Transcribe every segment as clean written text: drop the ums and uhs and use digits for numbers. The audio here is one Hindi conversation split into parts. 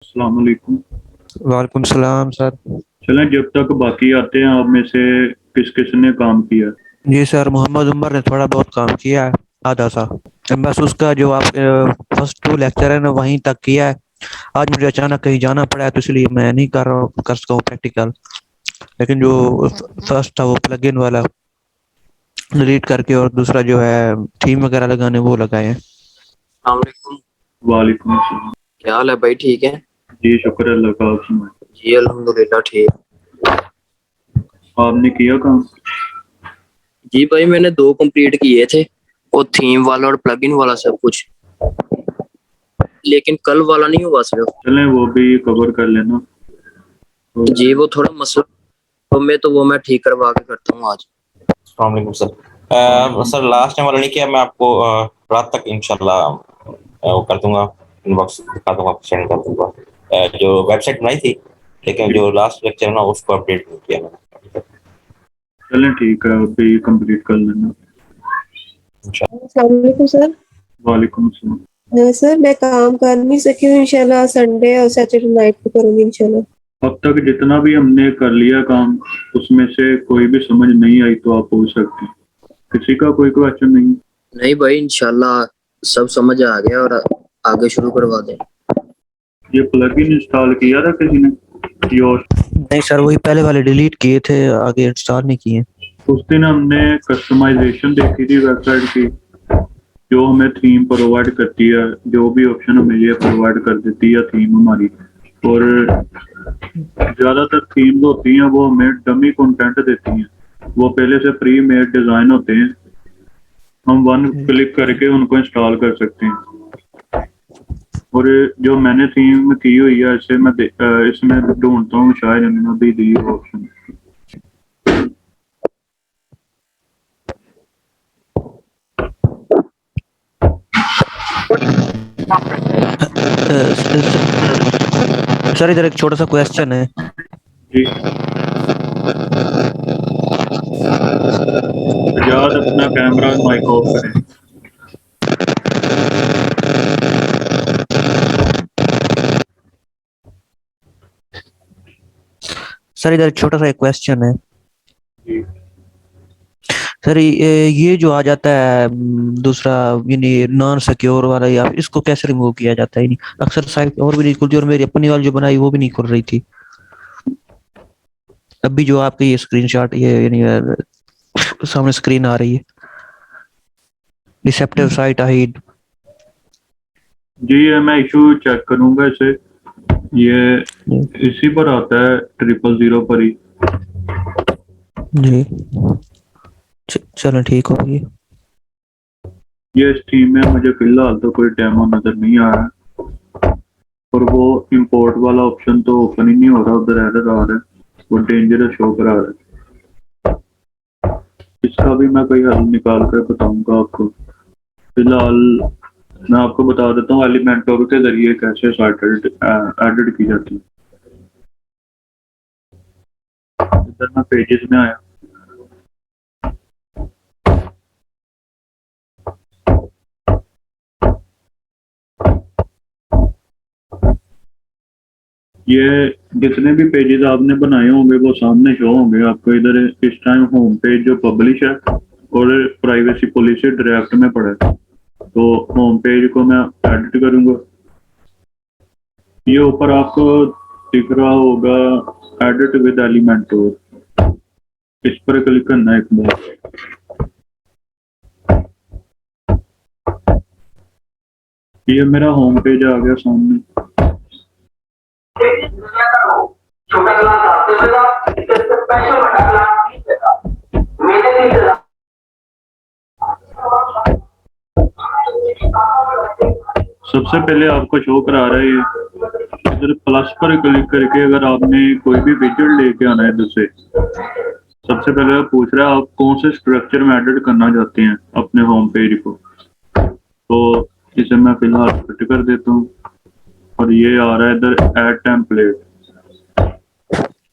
अस्सलाम वालेकुम। वालेकुम सलाम सर। चलें, जब तक बाकी आते हैं, आप में से किस किस ने काम किया? जी सर, मोहम्मद उमर ने थोड़ा बहुत काम किया है, आधा सा। बस उसका जो आप फर्स्ट टू लेक्चर है ना वहीं तक किया है। आज मुझे अचानक कहीं जाना पड़ा है तो इसलिए मैं नहीं कर रहा हूँ, कर सकता हूँ प्रैक्टिकल। लेकिन जो फर्स्ट था वो प्लगइन वाला डिलीट करके और दूसरा जो है थीम वगैरह लगाने वो लगाए हैं। अस्सलामुअलैकुम। वालेकुम अस्सलाम। क्या हाल है भाई, ठीक है? जी शुक्र है अल्लाह का, आप सुनाएं। जी अल्हम्दुलिल्लाह ठीक। आपने किया काम? जी भाई, मैंने दो कंप्लीट किए थे, वो थीम वाला और प्लगइन वाला सब कुछ। लेकिन कल वाला नहीं हुआ सिर्फ। चलें, वो भी कवर कर लेना तो। जी वो थोड़ा मसला तो वो मैं ठीक करवा के करता हूँ आज। अस्सलाम वालेकुम सर। वालेकुम सर अस्सलाम। लास्ट टाइम वाला नहीं किया, मैं आपको रात तक इंशाल्लाह वो कर दूंगा। इनबॉक्स दिखा दूंगा, सेंड कर दूंगा। जो वेबसाइट बनाई थी, लेकिन जी जो लास्ट लेक्चर ना उसको अपडेट नहीं किया मैंने। चलें, ठीक है, आप भी कंप्लीट कर लेना। इंशाल्लाह। अस्सलामुअलैकुम सर। वालेकुम अस्सलाम। सर मैं काम कर नहीं सकी हूँ, इंशाल्लाह संडे और सैटरडे नाइट को करूँगी इंशाल्लाह। अब तक जितना भी हमने कर लिया काम, उसमें से कोई भी समझ नहीं आई तो आप पूछ सकते हैं। किसी का कोई क्वेश्चन नहीं? नहीं भाई, इंशाल्लाह सब समझ आ गया और आगे शुरू करवा दें। ये प्लगइन इंस्टॉल किया था किसी ने? योर नहीं सर, वही पहले वाले डिलीट किए थे, आगे इंस्टॉल नहीं किए। उस दिन हमने कस्टमाइजेशन देखी थी वेबसाइट की, जो हमें थीम प्रोवाइड करती है, जो भी ऑप्शन हमें ये प्रोवाइड कर देती है थीम हमारी। और ज़्यादातर थीम्स होती हैं वो हमें डमी कंटेंट देती हैं। वो पहले से प्री मेड डिज़ाइन होते हैं, हम वन क्लिक करके उनको इंस्टॉल कर सकते हैं। और जो मैंने थीम की हुई है, इसे इसमें ढूंढता हूँ, शायद इन्होंने भी दी ऑप्शन। सर इधर एक छोटा सा क्वेश्चन है। जी, आजाद अपना कैमरा माइक ऑफ करें। सर इधर एक छोटा सा एक क्वेश्चन है। जी सर ये जो आ जाता है दूसरा यानी नॉन सिक्योर वाला, या इसको कैसे रिमूव किया जाता है? यानी अक्सर साइट और भी नहीं खुलती और मेरी अपनी वाली जो बनाई वो भी नहीं खुल रही थी। अभी जो आपकी ये स्क्रीनशॉट ये यानी सामने स्क्रीन आ रही है, डिसेप्टिव साइट हाइड। जी, ये मैं इशू चेक करूंगा इसे। ये इसी पर आता है, 000 पर ही। जी चलो ठीक होगी। ये इस टीम में मुझे फिलहाल तो कोई डेमो नजर नहीं आ रहा है। और वो इंपोर्ट वाला ऑप्शन तो ओपन ही नहीं हो रहा, उधर एरर आ रहा है, वो डेंजरस शो करा रहा है। इसका भी मैं कोई हल निकाल कर बताऊंगा आपको। फिलहाल मैं आपको बता देता हूँ एलिमेंटोर के जरिए कैसे साइट एडिट की जाती है। इधर मैं पेजेस में आया। ये जितने भी पेजेस आपने बनाए होंगे वो सामने शो होंगे आपको। इधर इस टाइम होम पेज जो पब्लिश है और प्राइवेसी पॉलिसी ड्राफ्ट में पड़ा है, तो होम पेज को मैं एडिट करूंगा। ये ऊपर आपको दिख रहा होगा एडिट विद एलिमेंटोर, इस पर क्लिक करना है एक बार। ये मेरा होम पेज आ गया सामने। सबसे पहले आपको शो करा रहा है इधर प्लस पर क्लिक करके, अगर आपने कोई भी विजुअल लेके आना है इधर से, सबसे पहले पूछ रहा है आप कौन से स्ट्रक्चर में एडिट करना चाहते हैं अपने होम पेज को। तो इसे मैं फिलहाल कट कर देता हूँ और ये आ रहा है इधर ऐड टेम्पलेट।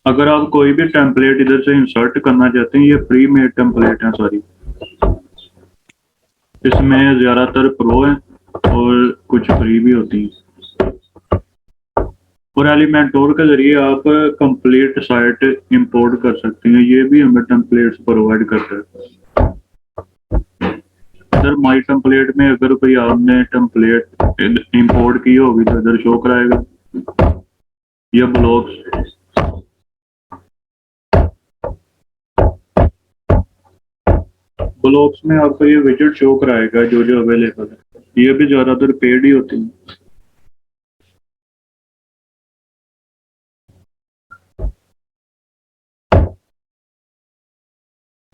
अगर आप कोई भी टेम्पलेट इधर से इंसर्ट करना चाहते हैं, ये प्री मेड टेम्पलेट है सारी। इसमें ज़्यादातर प्रो है और कुछ फ्री भी होती हैं। और एलिमेंटोर के जरिए आप कंप्लीट साइट इंपोर्ट कर सकते हैं, ये भी हमें टेम्पलेट्स प्रोवाइड करता है। इधर माई टेम्पलेट में अगर कोई आपने टेम्पलेट इंपोर्ट की होगी तो इधर शो कराएगा। ये ब्लॉक्स, ब्लॉक्स में आपको ये विजिट शो कराएगा जो जो अवेलेबल है। ये भी ज्यादातर पेड ही होती है।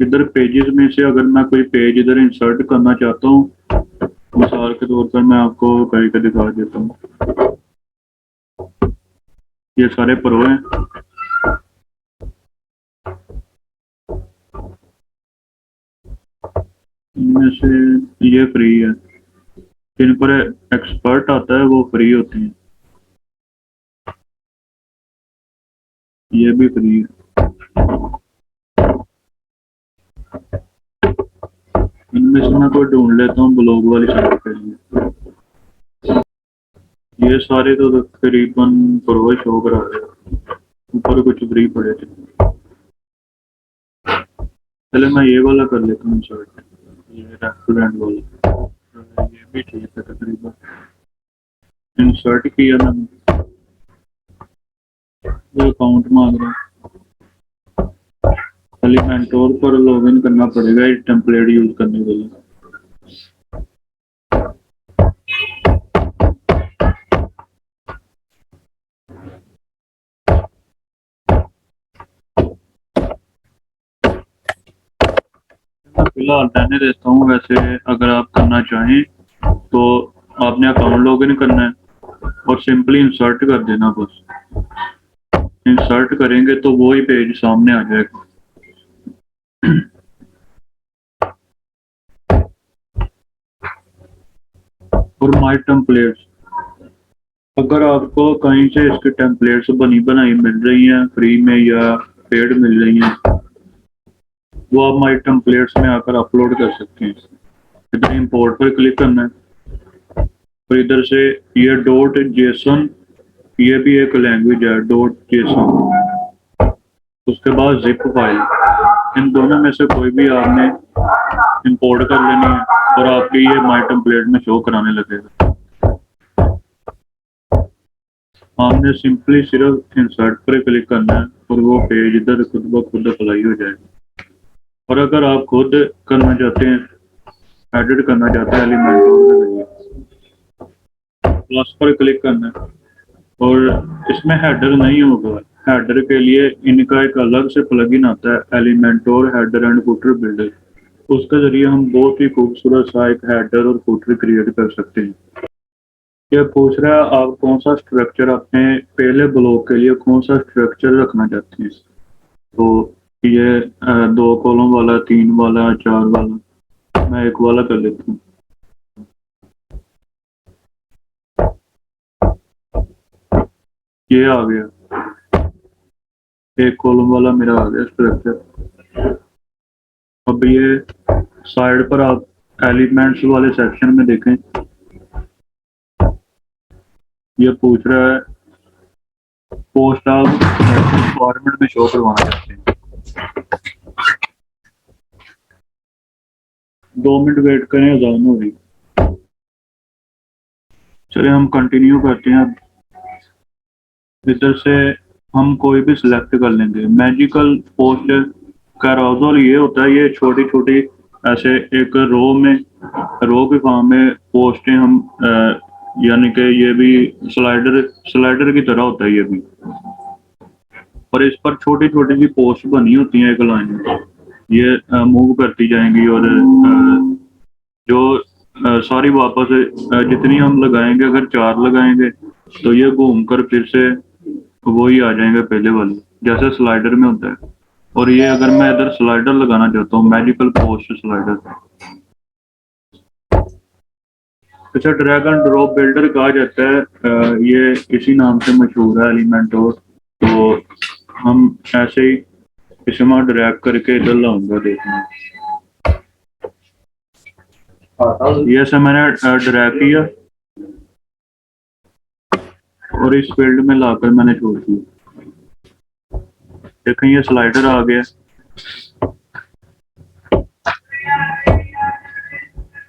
इधर पेजेस में से अगर मैं कोई पेज इधर इंसर्ट करना चाहता हूँ, मिसाल के तौर पर मैं आपको करके दिखा देता हूँ। ये सारे प्रो हैं, इनमें से ये फ्री है, जिन पर एक्सपर्ट आता है वो फ्री होते हैं, ये भी फ्री है। इनमें से मैं कोई ढूंढ लेता हूँ ब्लॉग वाली साइट के लिए। ये सारे तो तकरीबन प्रो शो करा रहे हैं, ऊपर कुछ फ्री पड़े थे। पहले मैं ये वाला कर लेता हूँ साइट, ये रेस्टोरेंट वाला, ये भी ठीक है तकरीबन। इंसर्ट किया मैंने, ये अकाउंट मांग रहा है। एलिमेंटोर पर लॉगिन करना पड़ेगा ये टेम्पलेट यूज करने के लिए। फिलहाल रहने देता हूँ। वैसे अगर आप करना चाहें तो आपने अकाउंट लॉगिन करना है और सिंपली इंसर्ट कर देना। बस इंसर्ट करेंगे तो वो ही पेज सामने आ जाएगा। और माय टेम्पलेट्स, अगर आपको कहीं से इसके टेम्पलेट्स बनी बनाई मिल रही हैं फ्री में या पेड मिल रही हैं, वो आप माय टेम्पलेट्स में आकर अपलोड कर सकते हैं। इधर इंपोर्ट पर क्लिक करना है और इधर से ये डॉट जेसन, ये भी एक लैंग्वेज है डॉट जेसन, उसके बाद जिप फाइल, इन दोनों में से कोई भी आपने इंपोर्ट कर लेनी है और आपकी ये माय टेम्पलेट में शो कराने लगेगा। आपने सिंपली सिर्फ इंसर्ट पर क्लिक करना है और वो पेज इधर खुद ब खुद अप्लाई हो जाएगा। और अगर आप खुद करना चाहते हैं, एडिट करना चाहते हैं एलिमेंटोर के जरिए, प्लस पर क्लिक करना है और इसमें हेडर नहीं होगा। हेडर के लिए इनका एक अलग से प्लगइन आता है, एलिमेंटोर हेडर एंड फुटर बिल्डर। उसके जरिए हम बहुत ही खूबसूरत सा एक हेडर और फुटर क्रिएट कर सकते हैं। ये पूछ रहा है आप कौन सा स्ट्रक्चर अपने पहले ब्लॉक के लिए कौन सा स्ट्रक्चर रखना चाहते हैं। तो ये 2 कॉलम वाला, 3 वाला, 4 वाला, मैं 1 वाला कर लेता हूँ। ये आ गया, 1 कॉलम वाला मेरा आ गया स्ट्रक्चर। अब ये साइड पर आप एलिमेंट्स वाले सेक्शन में देखें, ये पूछ रहा है पोस्ट आप फॉर्मेट में शो करवाना चाहते हैं। 2 मिनट वेट करें, अजान हो रही। चलिए हम कंटिन्यू करते हैं। इधर से हम कोई भी सिलेक्ट कर लेंगे। मैजिकल पोस्ट कैरोजल ये होता है, ये छोटी छोटी ऐसे एक रो में, रो के फॉर्म में पोस्टें हम यानी कि ये भी स्लाइडर की तरह होता है ये भी, और इस पर छोटी छोटी सी पोस्ट बनी होती हैं एक लाइन में, ये मूव करती जाएंगी और जो सॉरी वापस जितनी हम लगाएंगे, अगर 4 लगाएंगे तो ये घूम कर फिर से वही आ जाएंगे पहले वाली, जैसे स्लाइडर में होता है। और ये अगर मैं इधर स्लाइडर लगाना चाहता हूँ, मैजिकल पोस्ट स्लाइडर, अच्छा ड्रैग एंड ड्रॉप बिल्डर कहा जाता है, ये इसी नाम से मशहूर है एलिमेंटोर। तो हम ऐसे ही इसमें ड्रैग करके इधर लाऊंगा, देखना ये से मैंने ड्रैग किया और इस फील्ड में लाकर मैंने छोड़ दिया। देखें ये स्लाइडर आ गया,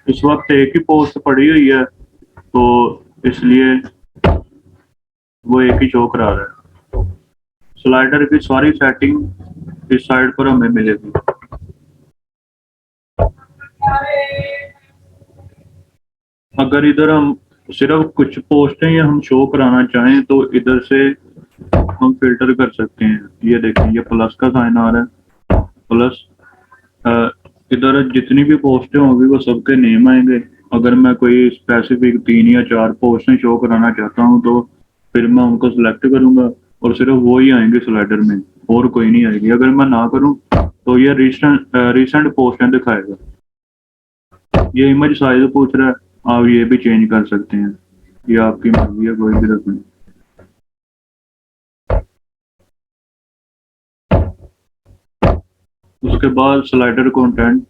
इस वक्त एक ही पोस्ट पड़ी हुई है तो इसलिए वो एक ही शो करा रहा है। स्लाइडर की सारी सेटिंग इस साइड पर हमें मिलेगी। अगर इधर हम सिर्फ कुछ पोस्टें या हम शो कराना चाहें तो इधर से हम फिल्टर कर सकते हैं। ये देखें ये प्लस का साइन आ रहा है, प्लस इधर जितनी भी पोस्टें होंगी वो सबके नेम आएंगे। अगर मैं कोई स्पेसिफिक 3 या 4 पोस्टें शो कराना चाहता हूं तो फिर मैं उनको सिलेक्ट करूंगा और सिर्फ वो ही आएंगे स्लाइडर में, और कोई नहीं आएगी। अगर मैं ना करूं तो ये रिसेंट पोस्टें दिखाएगा। ये इमेज साइज पूछ रहा है, आप ये भी चेंज कर सकते हैं, ये आपकी मर्जी है, कोई भी रखें। उसके बाद slider content,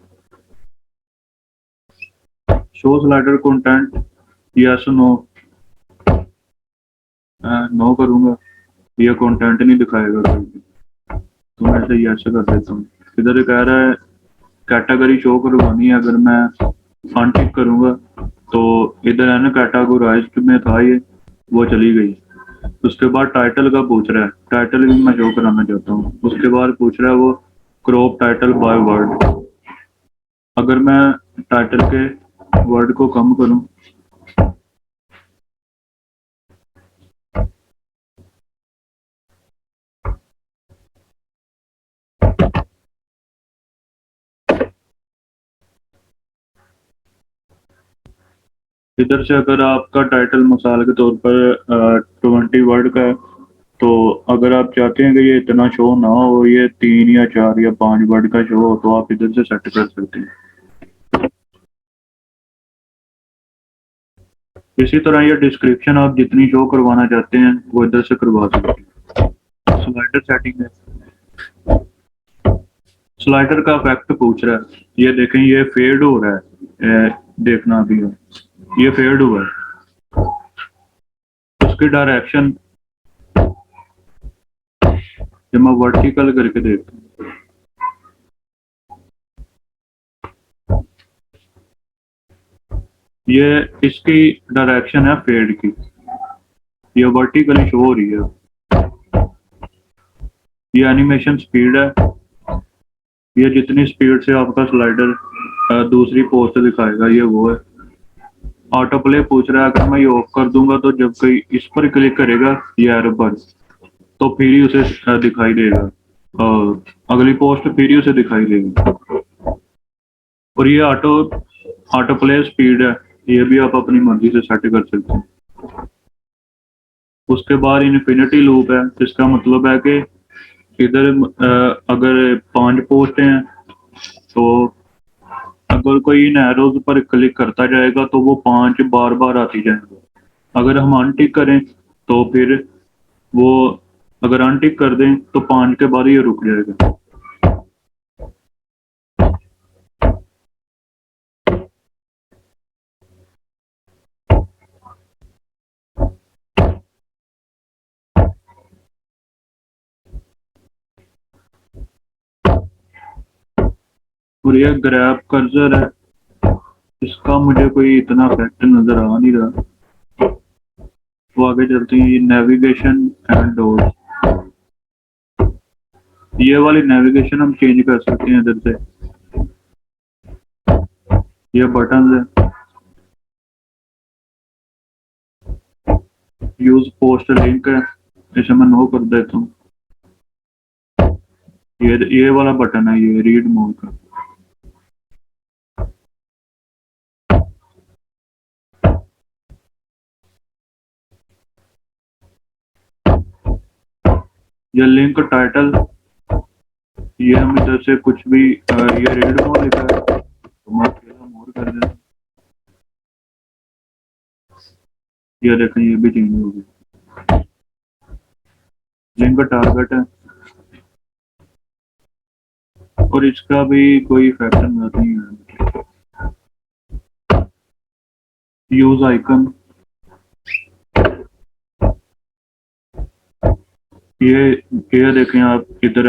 show slider content, yes no, no करूंगा, ये कंटेंट नहीं दिखाएगा कोई भी, तो मैं ऐसे यस कर देता हूँ। इधर कह रहा है कैटेगरी शो करवानी है, अगर मैं अनटिक करूंगा तो इधर है ना कैटेगोराइज्ड में था ये, वो चली गई। उसके बाद टाइटल का पूछ रहा है, टाइटल भी मैं शो कराना चाहता हूँ। उसके बाद पूछ रहा है वो क्रॉप टाइटल बाय वर्ड, अगर मैं टाइटल के वर्ड को कम करूं इधर से, अगर आपका टाइटल मिसाल के तौर पर 20 वर्ड का है तो अगर आप चाहते हैं कि ये इतना शो ना हो, ये 3 या 4 या 5 वर्ड का शो हो, तो आप इधर से सेट कर सकते हैं। इसी तरह ये डिस्क्रिप्शन आप जितनी शो करवाना चाहते हैं वो इधर से करवा सकते हैं। स्लाइडर सेटिंग है, स्लाइडर का इफेक्ट पूछ रहा है, ये देखें ये फेड हो रहा है, देखना भी है, ये फेड हुआ है। उसकी डायरेक्शन जब मैं वर्टिकल करके देखता हूँ, ये इसकी डायरेक्शन है फेड की, ये वर्टिकली शो हो रही है। ये एनिमेशन स्पीड है, ये जितनी स्पीड से आपका स्लाइडर दूसरी पोस्ट दिखाएगा ये वो है। ऑटो प्ले पूछ रहा है, अगर मैं ये ऑफ कर दूंगा तो जब कोई इस पर क्लिक करेगा ये एरो पर, तो फिर ही उसे दिखाई देगा, अगली पोस्ट फिर ही उसे दिखाई देगी। और ये ऑटो प्ले स्पीड है, ये भी आप अपनी मर्जी से सेट कर सकते हैं। उसके बाद इन्फिनिटी लूप है, इसका मतलब है कि इधर अगर 5 पोस्ट हैं तो अगर कोई इन एरोज पर क्लिक करता जाएगा तो वो 5 बार बार आती जाएंगे। अगर हम अनटिक करें तो फिर वो, अगर अनटिक कर दें तो 5 के बाद ये रुक जाएगा। और ये ग्रैब कर्सर है, इसका मुझे कोई इतना इफेक्ट नजर आ नहीं रहा, तो आगे चलते हैं। ये नेविगेशन एंड डोर्स, ये वाली नेविगेशन हम चेंज कर सकते हैं इधर से, ये बटन है। यूज पोस्ट लिंक है, इसे मैं नो कर देता हूँ। ये वाला बटन है, ये रीड मोड का। ये लिंक टाइटल, ये हम इधर से कुछ भी, ये रीड मोड लिखा है तो मैं अकेला मोड कर देता हूँ। ये देखें ये भी चेंज हो गया। लिंक टारगेट है और इसका भी कोई इफेक्ट नहीं है। यूज आइकन, ये देखें आप, इधर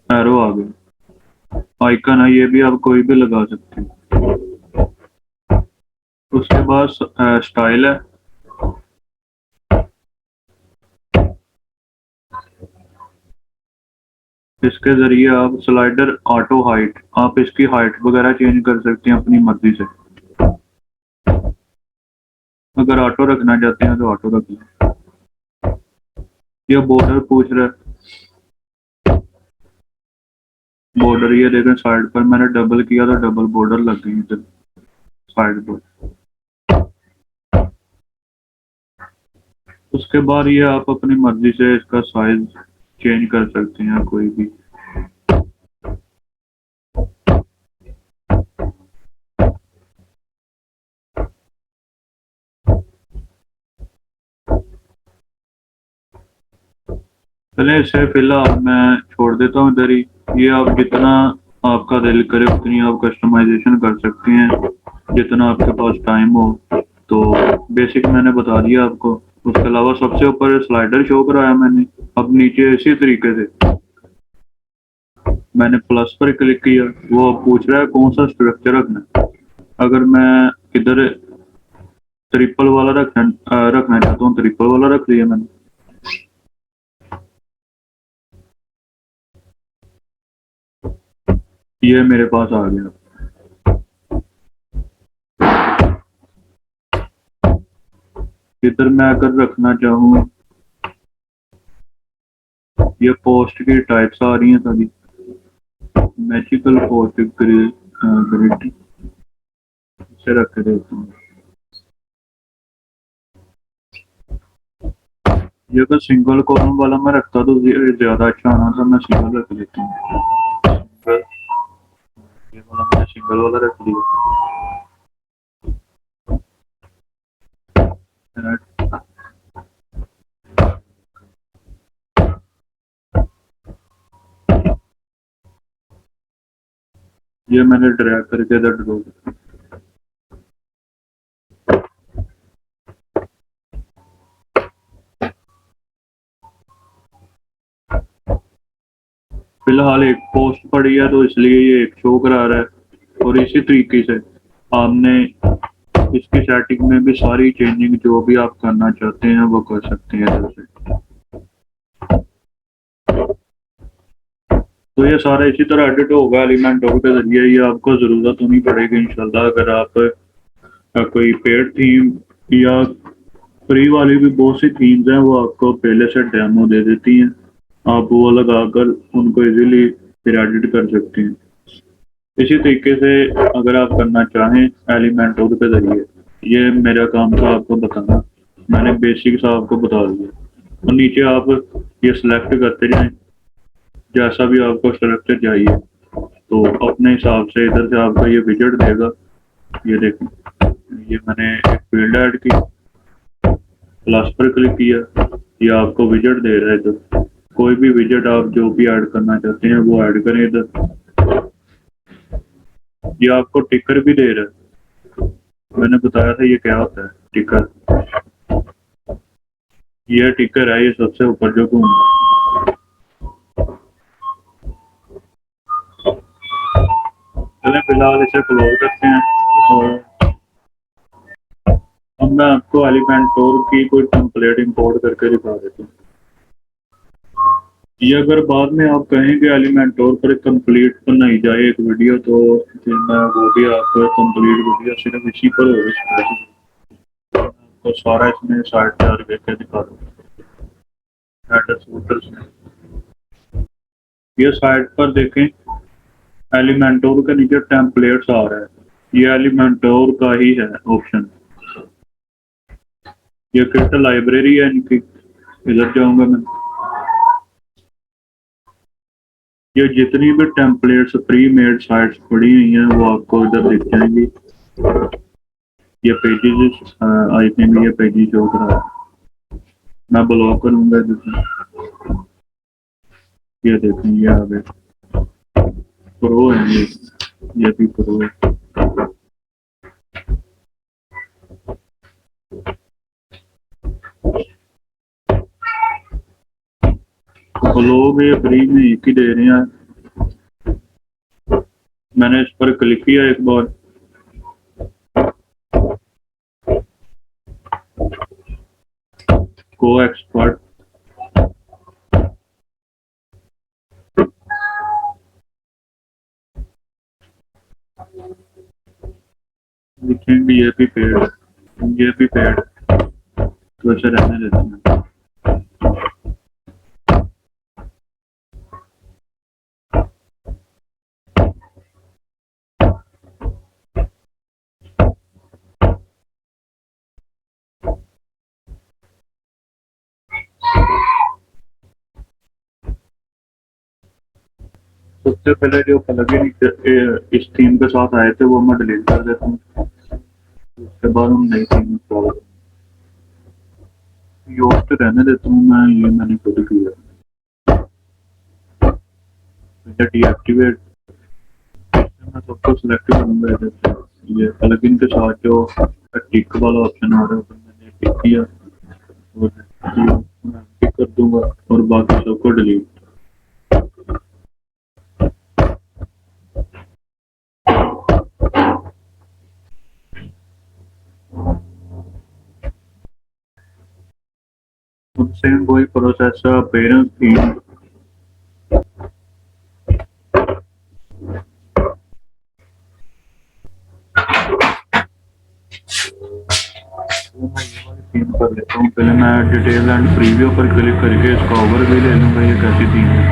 एरो आ गया, आइकन है, ये भी आप कोई भी लगा सकते हैं। उसके बाद स्टाइल है, इसके जरिए आप स्लाइडर ऑटो हाइट, आप इसकी हाइट वगैरह चेंज कर सकते हैं अपनी मर्जी से। अगर ऑटो रखना चाहते हैं तो ऑटो रख लें। ये बॉर्डर पूछ रहा है, बॉर्डर ये देखें साइड पर मैंने डबल किया तो डबल बॉर्डर लग गई इधर साइड पर। उसके बाद ये आप अपनी मर्जी से इसका साइज चेंज कर सकते हैं कोई भी। चले इसे फिलहाल मैं छोड़ देता हूँ इधर ही। ये आप जितना आपका दिल करे उतनी आप कस्टमाइजेशन कर सकते हैं, जितना आपके पास टाइम हो। तो बेसिक मैंने बता दिया आपको। उसके अलावा सबसे ऊपर स्लाइडर शो कराया मैंने। अब नीचे इसी तरीके से मैंने प्लस पर क्लिक किया, वो पूछ रहा है कौन सा स्ट्रक्चर रखना है। अगर मैं इधर ट्रिपल वाला रखना चाहता हूँ, ट्रिपल वाला रख लिया मैंने। ये मेरे पास आ गया। इधर मैं अगर रखना चाहूँ, ये पोस्ट की टाइप्स आ रही हैं सारी, मैजिकल पोस्ट ग्रिड इसे रख देता हूँ। ये अगर सिंगल कॉलम वाला मैं रखता तो ज्यादा अच्छा आना था, मैं सिंगल रख लेता हूँ। ये वाला मैंने सिंगल वाला रख लिया। ये मैंने ड्रैग करके इधर ड्रॉ किया। फिलहाल एक पोस्ट पड़ी है तो इसलिए ये एक शो करा रहा है। और इसी तरीके से आपने इसकी सेटिंग में भी सारी चेंजिंग जो भी आप करना चाहते हैं वो कर सकते हैं इधर से। तो ये सारा इसी तरह एडिट होगा एलिमेंटोर के जरिए। ये आपको ज़रूरत नहीं पड़ेगी इंशाल्लाह। अगर आप कोई पेड थीम या फ्री वाली भी बहुत सी थीम्स हैं, वो आपको पहले से डेमो दे देती हैं, आप वो लगाकर उनको इजीली फिर एडिट कर सकते हैं। इसी तरीके से अगर आप करना चाहें एलिमेंटोर के जरिए, ये मेरा काम था आपको बताना, मैंने बेसिक्स आपको बता दिया। और नीचे आप ये सिलेक्ट करते जाएं जैसा भी आपको स्ट्रक्चर चाहिए, तो अपने हिसाब से इधर से आपका ये विजेट देगा। ये देखें, ये मैंने एक फील्ड ऐड की, प्लस पर क्लिक किया, ये आपको विजेट दे रहा है। इधर कोई भी विजेट आप जो भी ऐड करना चाहते हैं वो ऐड करें इधर। ये आपको टिकर भी दे रहा है, मैंने बताया था ये क्या होता है टिकर। ये टिकर है, ये सबसे ऊपर जो घूम रहा है। चलें फिलहाल इसे क्लोज करते हैं। और अब मैं आपको एलिमेंटोर की कोई टेम्पलेट इंपोर्ट करके दिखा देता हूँ। ये अगर बाद में आप कहें कि एलिमेंटोर पर कंप्लीट बनाई जाए एक वीडियो, तो फिर मैं वो भी आपको कंप्लीट वीडियो सिर्फ इसी पर होगा, तो सारा इसमें साइड पे और करके दिखा दूँगा। हेडर्स फुटर्स में ये साइड पर देखें, एलिमेंटोर के नीचे टेम्पलेट्स आ रहा है, ये एलिमेंटोर का ही है ऑप्शन। ये किट लाइब्रेरी है इनकी, इधर जाऊंगा मैं। ये जितनी भी टेम्पलेट्स प्री मेड साइट्स पड़ी हुई हैं वो आपको इधर दिख जाएंगी। ये पेजेस आई थिंक ये पेजेस शो कर रहा है, मैं ब्लॉक करूंगा इधर से। ये देखें, ये आ गए प्रो है, ये भी प्रो है। तो लोग ये फ्री में एक ही दे रहे हैं। मैंने इस पर क्लिक किया एक बार, को एक्सपर्ट लिखेंगे ये भी पेड तो अच्छा रहने देते हैं। सबसे पहले जो प्लगइन इस थीम के साथ आए थे वो मैं डिलीट कर देता हूँ, उसके बाद हम नई थीम इंस्टॉल करेंगे। योस्ट रहने देता हूँ मैं, ये मैंने खुद किया। डीएक्टिवेट मैं सबको सिलेक्ट करूंगा इधर से। ये प्लगइन के साथ जो टिक वाला ऑप्शन आ रहा है तो मैंने टिक किया और टिक कर दूंगा और बाकी सबको डिलीट। सेम वही प्रोसेस है, पेरेंट्स थीम थीम कर लेता हूँ। पहले मैं डिटेल एंड प्रीव्यू पर क्लिक करके इसका ओवरव्यू ले लूंगा, ये कैसी थीम है।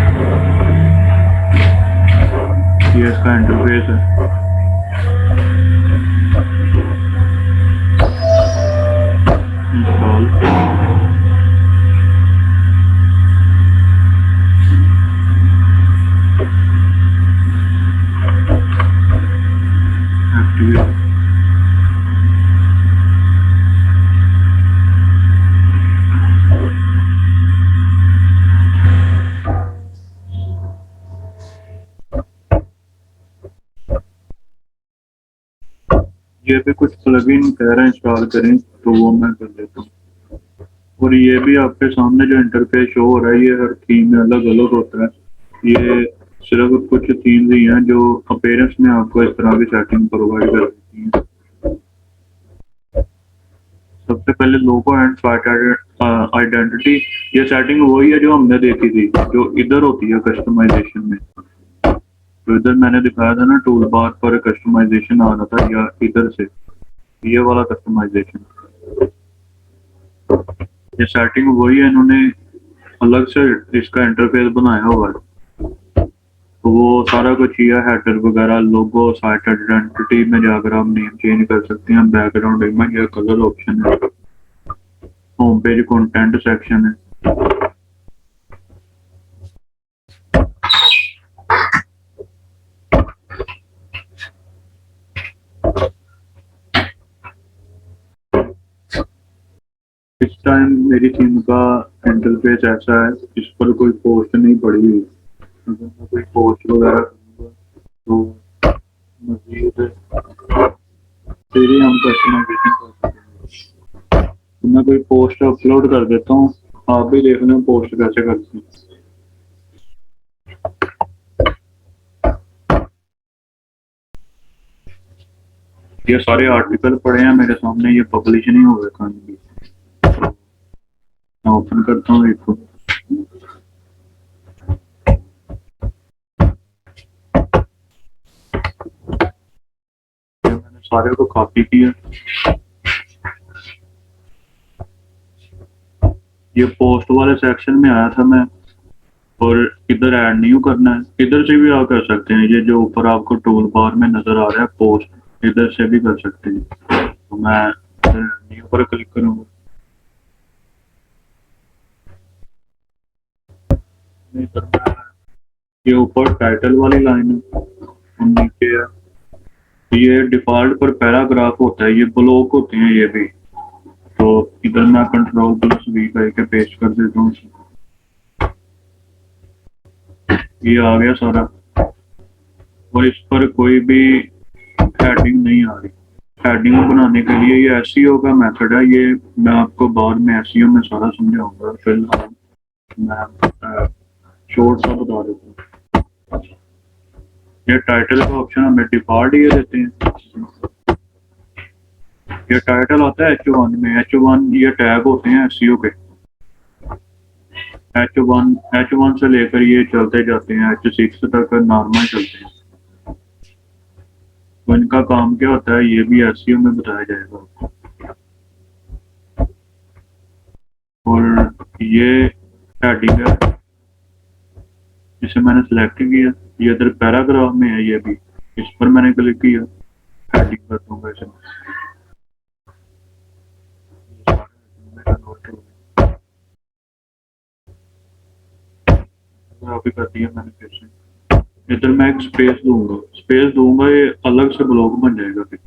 ये इसका इंटरफेस है। इंस्टॉल एक्टिवेट ये भी कुछ प्लगइन कह रहे हैं इंस्टॉल करें तो वो मैं कर लेता हूँ। और ये भी आपके सामने जो इंटरफेस शो हो रहा है ये हर थीम में अलग अलग होता है। ये सिर्फ कुछ थीम्स ही हैं जो अपीयरेंस में आपको इस तरह की सेटिंग प्रोवाइड कर देती हैं। सबसे पहले लोगो एंड साइट आइडेंटिटी, ये सेटिंग वही है जो हमने देखी थी जो इधर होती है कस्टमाइजेशन में। तो इधर मैंने दिखाया था ना टूल बार पर कस्टमाइजेशन आ रहा था, या इधर से ये वाला कस्टमाइजेशन, ये सेटिंग वही है, इन्होंने अलग से इसका इंटरफेस बनाया हुआ है। तो वो सारा कुछ ही है, हेडर वगैरह, लोगो, साइट आइडेंटिटी में जाकर आप नेम चेंज कर सकते हैं, बैकग्राउंड इमेज या कलर ऑप्शन है, होम पेज कंटेंट सेक्शन है। इस टाइम मेरी थीम का इंटरफेस ऐसा है, इस पर कोई पोस्ट नहीं पड़ी हुई। अगर मैं कोई पोस्ट वगैरह करूँगा तो मजीद फिर ही हम कस्टमाइजेशन कर सकते हैं। तो मैं कोई पोस्ट अपलोड कर देता हूँ, आप भी देख लें पोस्ट कैसे करते हैं। ये सारे आर्टिकल पड़े हैं मेरे सामने, ये पब्लिश नहीं हो गए कहीं। मैं ओपन करता हूँ एक को। मैंने सारे को कॉपी किया, ये पोस्ट वाले सेक्शन में आया था मैं, और इधर ऐड न्यू करना है। इधर से भी आप कर सकते हैं, ये जो ऊपर आपको टूल बार में नजर आ रहा है पोस्ट, इधर से भी कर सकते हैं। तो मैं न्यू पर क्लिक करूंगा। ये ऊपर टाइटल वाली लाइन है और नीचे है, ये डिफॉल्ट पर पैराग्राफ होता है, ये ब्लॉक होते हैं ये भी। तो इधर मैं Ctrl+V करके पेस्ट कर देता हूँ, ये आ गया सारा। और इस पर कोई भी हेडिंग नहीं आ रही। हेडिंग बनाने के लिए ये SEO का मेथड है, ये मैं आपको बाद में SEO में सारा समझाऊंगा। फिलहाल मैं शॉर्ट सा बता देता हूँ। ये टाइटल का ऑप्शन हमें डिफॉल्ट ये देते हैं। ये टाइटल आता है H1 में। H1 ये टैग होते हैं SEO के। H1 से लेकर ये चलते जाते हैं H6 तक नॉर्मल चलते हैं। तो इनका काम क्या होता है ये भी SEO में बताया जाएगा। और ये हेडिंग है, इसे मैंने सेलेक्ट किया, ये इधर पैराग्राफ में है, ये भी इस पर मैंने क्लिक किया, हेडिंग कर दूंगा इसे। कॉपी कर दिया मैंने फिर से। इधर मैं एक स्पेस दूंगा, ये अलग से ब्लॉक बन जाएगा फिर।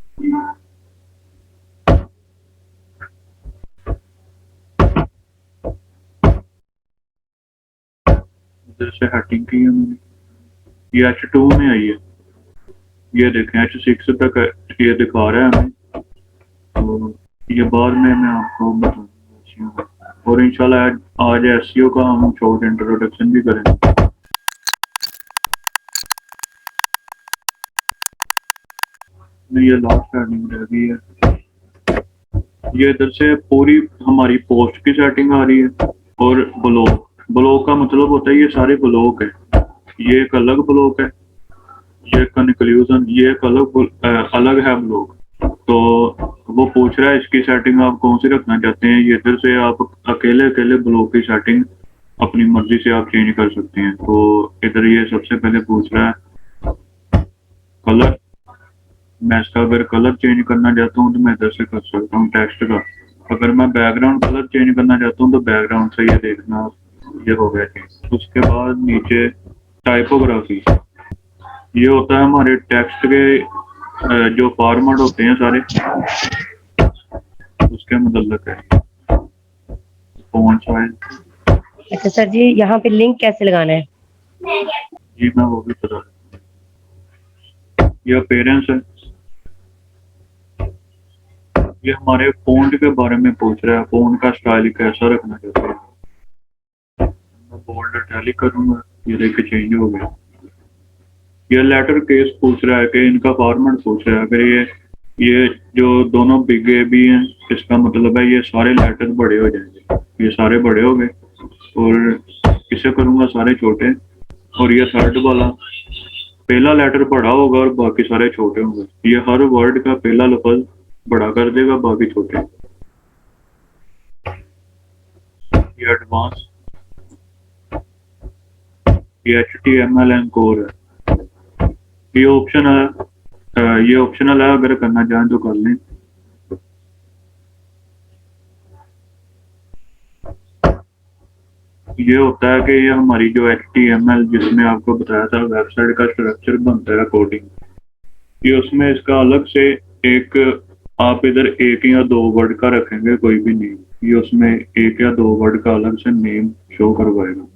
इधर से हेडिंग की है मैंने, ये H2 में आई है, ये देखें H6 तक ये दिखा रहा है हमें। तो ये बाद में मैं आपको बताऊंगा। और इंशाल्लाह आज SEO का हम शॉर्ट इंट्रोडक्शन भी करेंगे। ये लास्ट हेडिंग रह गई है। ये इधर से पूरी हमारी पोस्ट की सेटिंग आ रही है। और ब्लॉक का मतलब होता है ये सारे ब्लॉक है, ये एक अलग ब्लॉक है, ये कंक्लूजन, ये एक अलग है ब्लॉक। तो वो पूछ रहा है इसकी सेटिंग आप कौन सी रखना चाहते हैं। ये इधर से आप अकेले ब्लॉक की सेटिंग अपनी मर्जी से आप चेंज कर सकते हैं। तो इधर ये सबसे पहले पूछ रहा है कलर। मैं इसका अगर कलर चेंज करना चाहता हूँ तो मैं इधर से कर सकता हूँ टेक्स्ट का। अगर मैं बैकग्राउंड कलर चेंज करना चाहता हूँ तो बैकग्राउंड से ये देखना, ये हो गया चेंज। उसके बाद नीचे टाइपोग्राफी, ये होता है हमारे टेक्स्ट के जो फॉर्मेट होते हैं सारे, उसके मतलब है फॉन्ट साइज। अच्छा सर जी, यहाँ पे लिंक कैसे लगाना है? जी मैं वो भी बता देता हूँ। ये पेरेंट्स है, ये हमारे फ़ॉन्ट के बारे में पूछ रहा है, फ़ॉन्ट का स्टाइल कैसा रखना चाहते हैं। मैं बोल्ड इटैलिक करूंगा, ये देखिए चेंज हो गया। ये लेटर केस पूछ रहा है कि इनका फॉर्मेट पूछ रहा है। अगर ये जो दोनों बिग ए भी हैं, इसका मतलब है ये सारे लेटर बड़े हो जाएंगे, ये सारे बड़े हो गए। और इसे करूंगा सारे छोटे। और ये थर्ड वाला पहला लेटर बड़ा होगा और बाकी सारे छोटे होंगे। ये हर वर्ड का पहला लफ्ज बड़ा कर देगा, बाकी छोटे। ये एडवांस, ये HTML एंड कोर है। ये ऑप्शनल है, अगर करना चाहें तो कर लें। ये होता है कि ये हमारी जो HTML जिसमें आपको बताया था वेबसाइट का स्ट्रक्चर बनता है कोडिंग, ये उसमें इसका अलग से एक, आप इधर एक या दो वर्ड का रखेंगे कोई भी नेम, ये उसमें एक या दो वर्ड का अलग से नेम शो करवाएगा।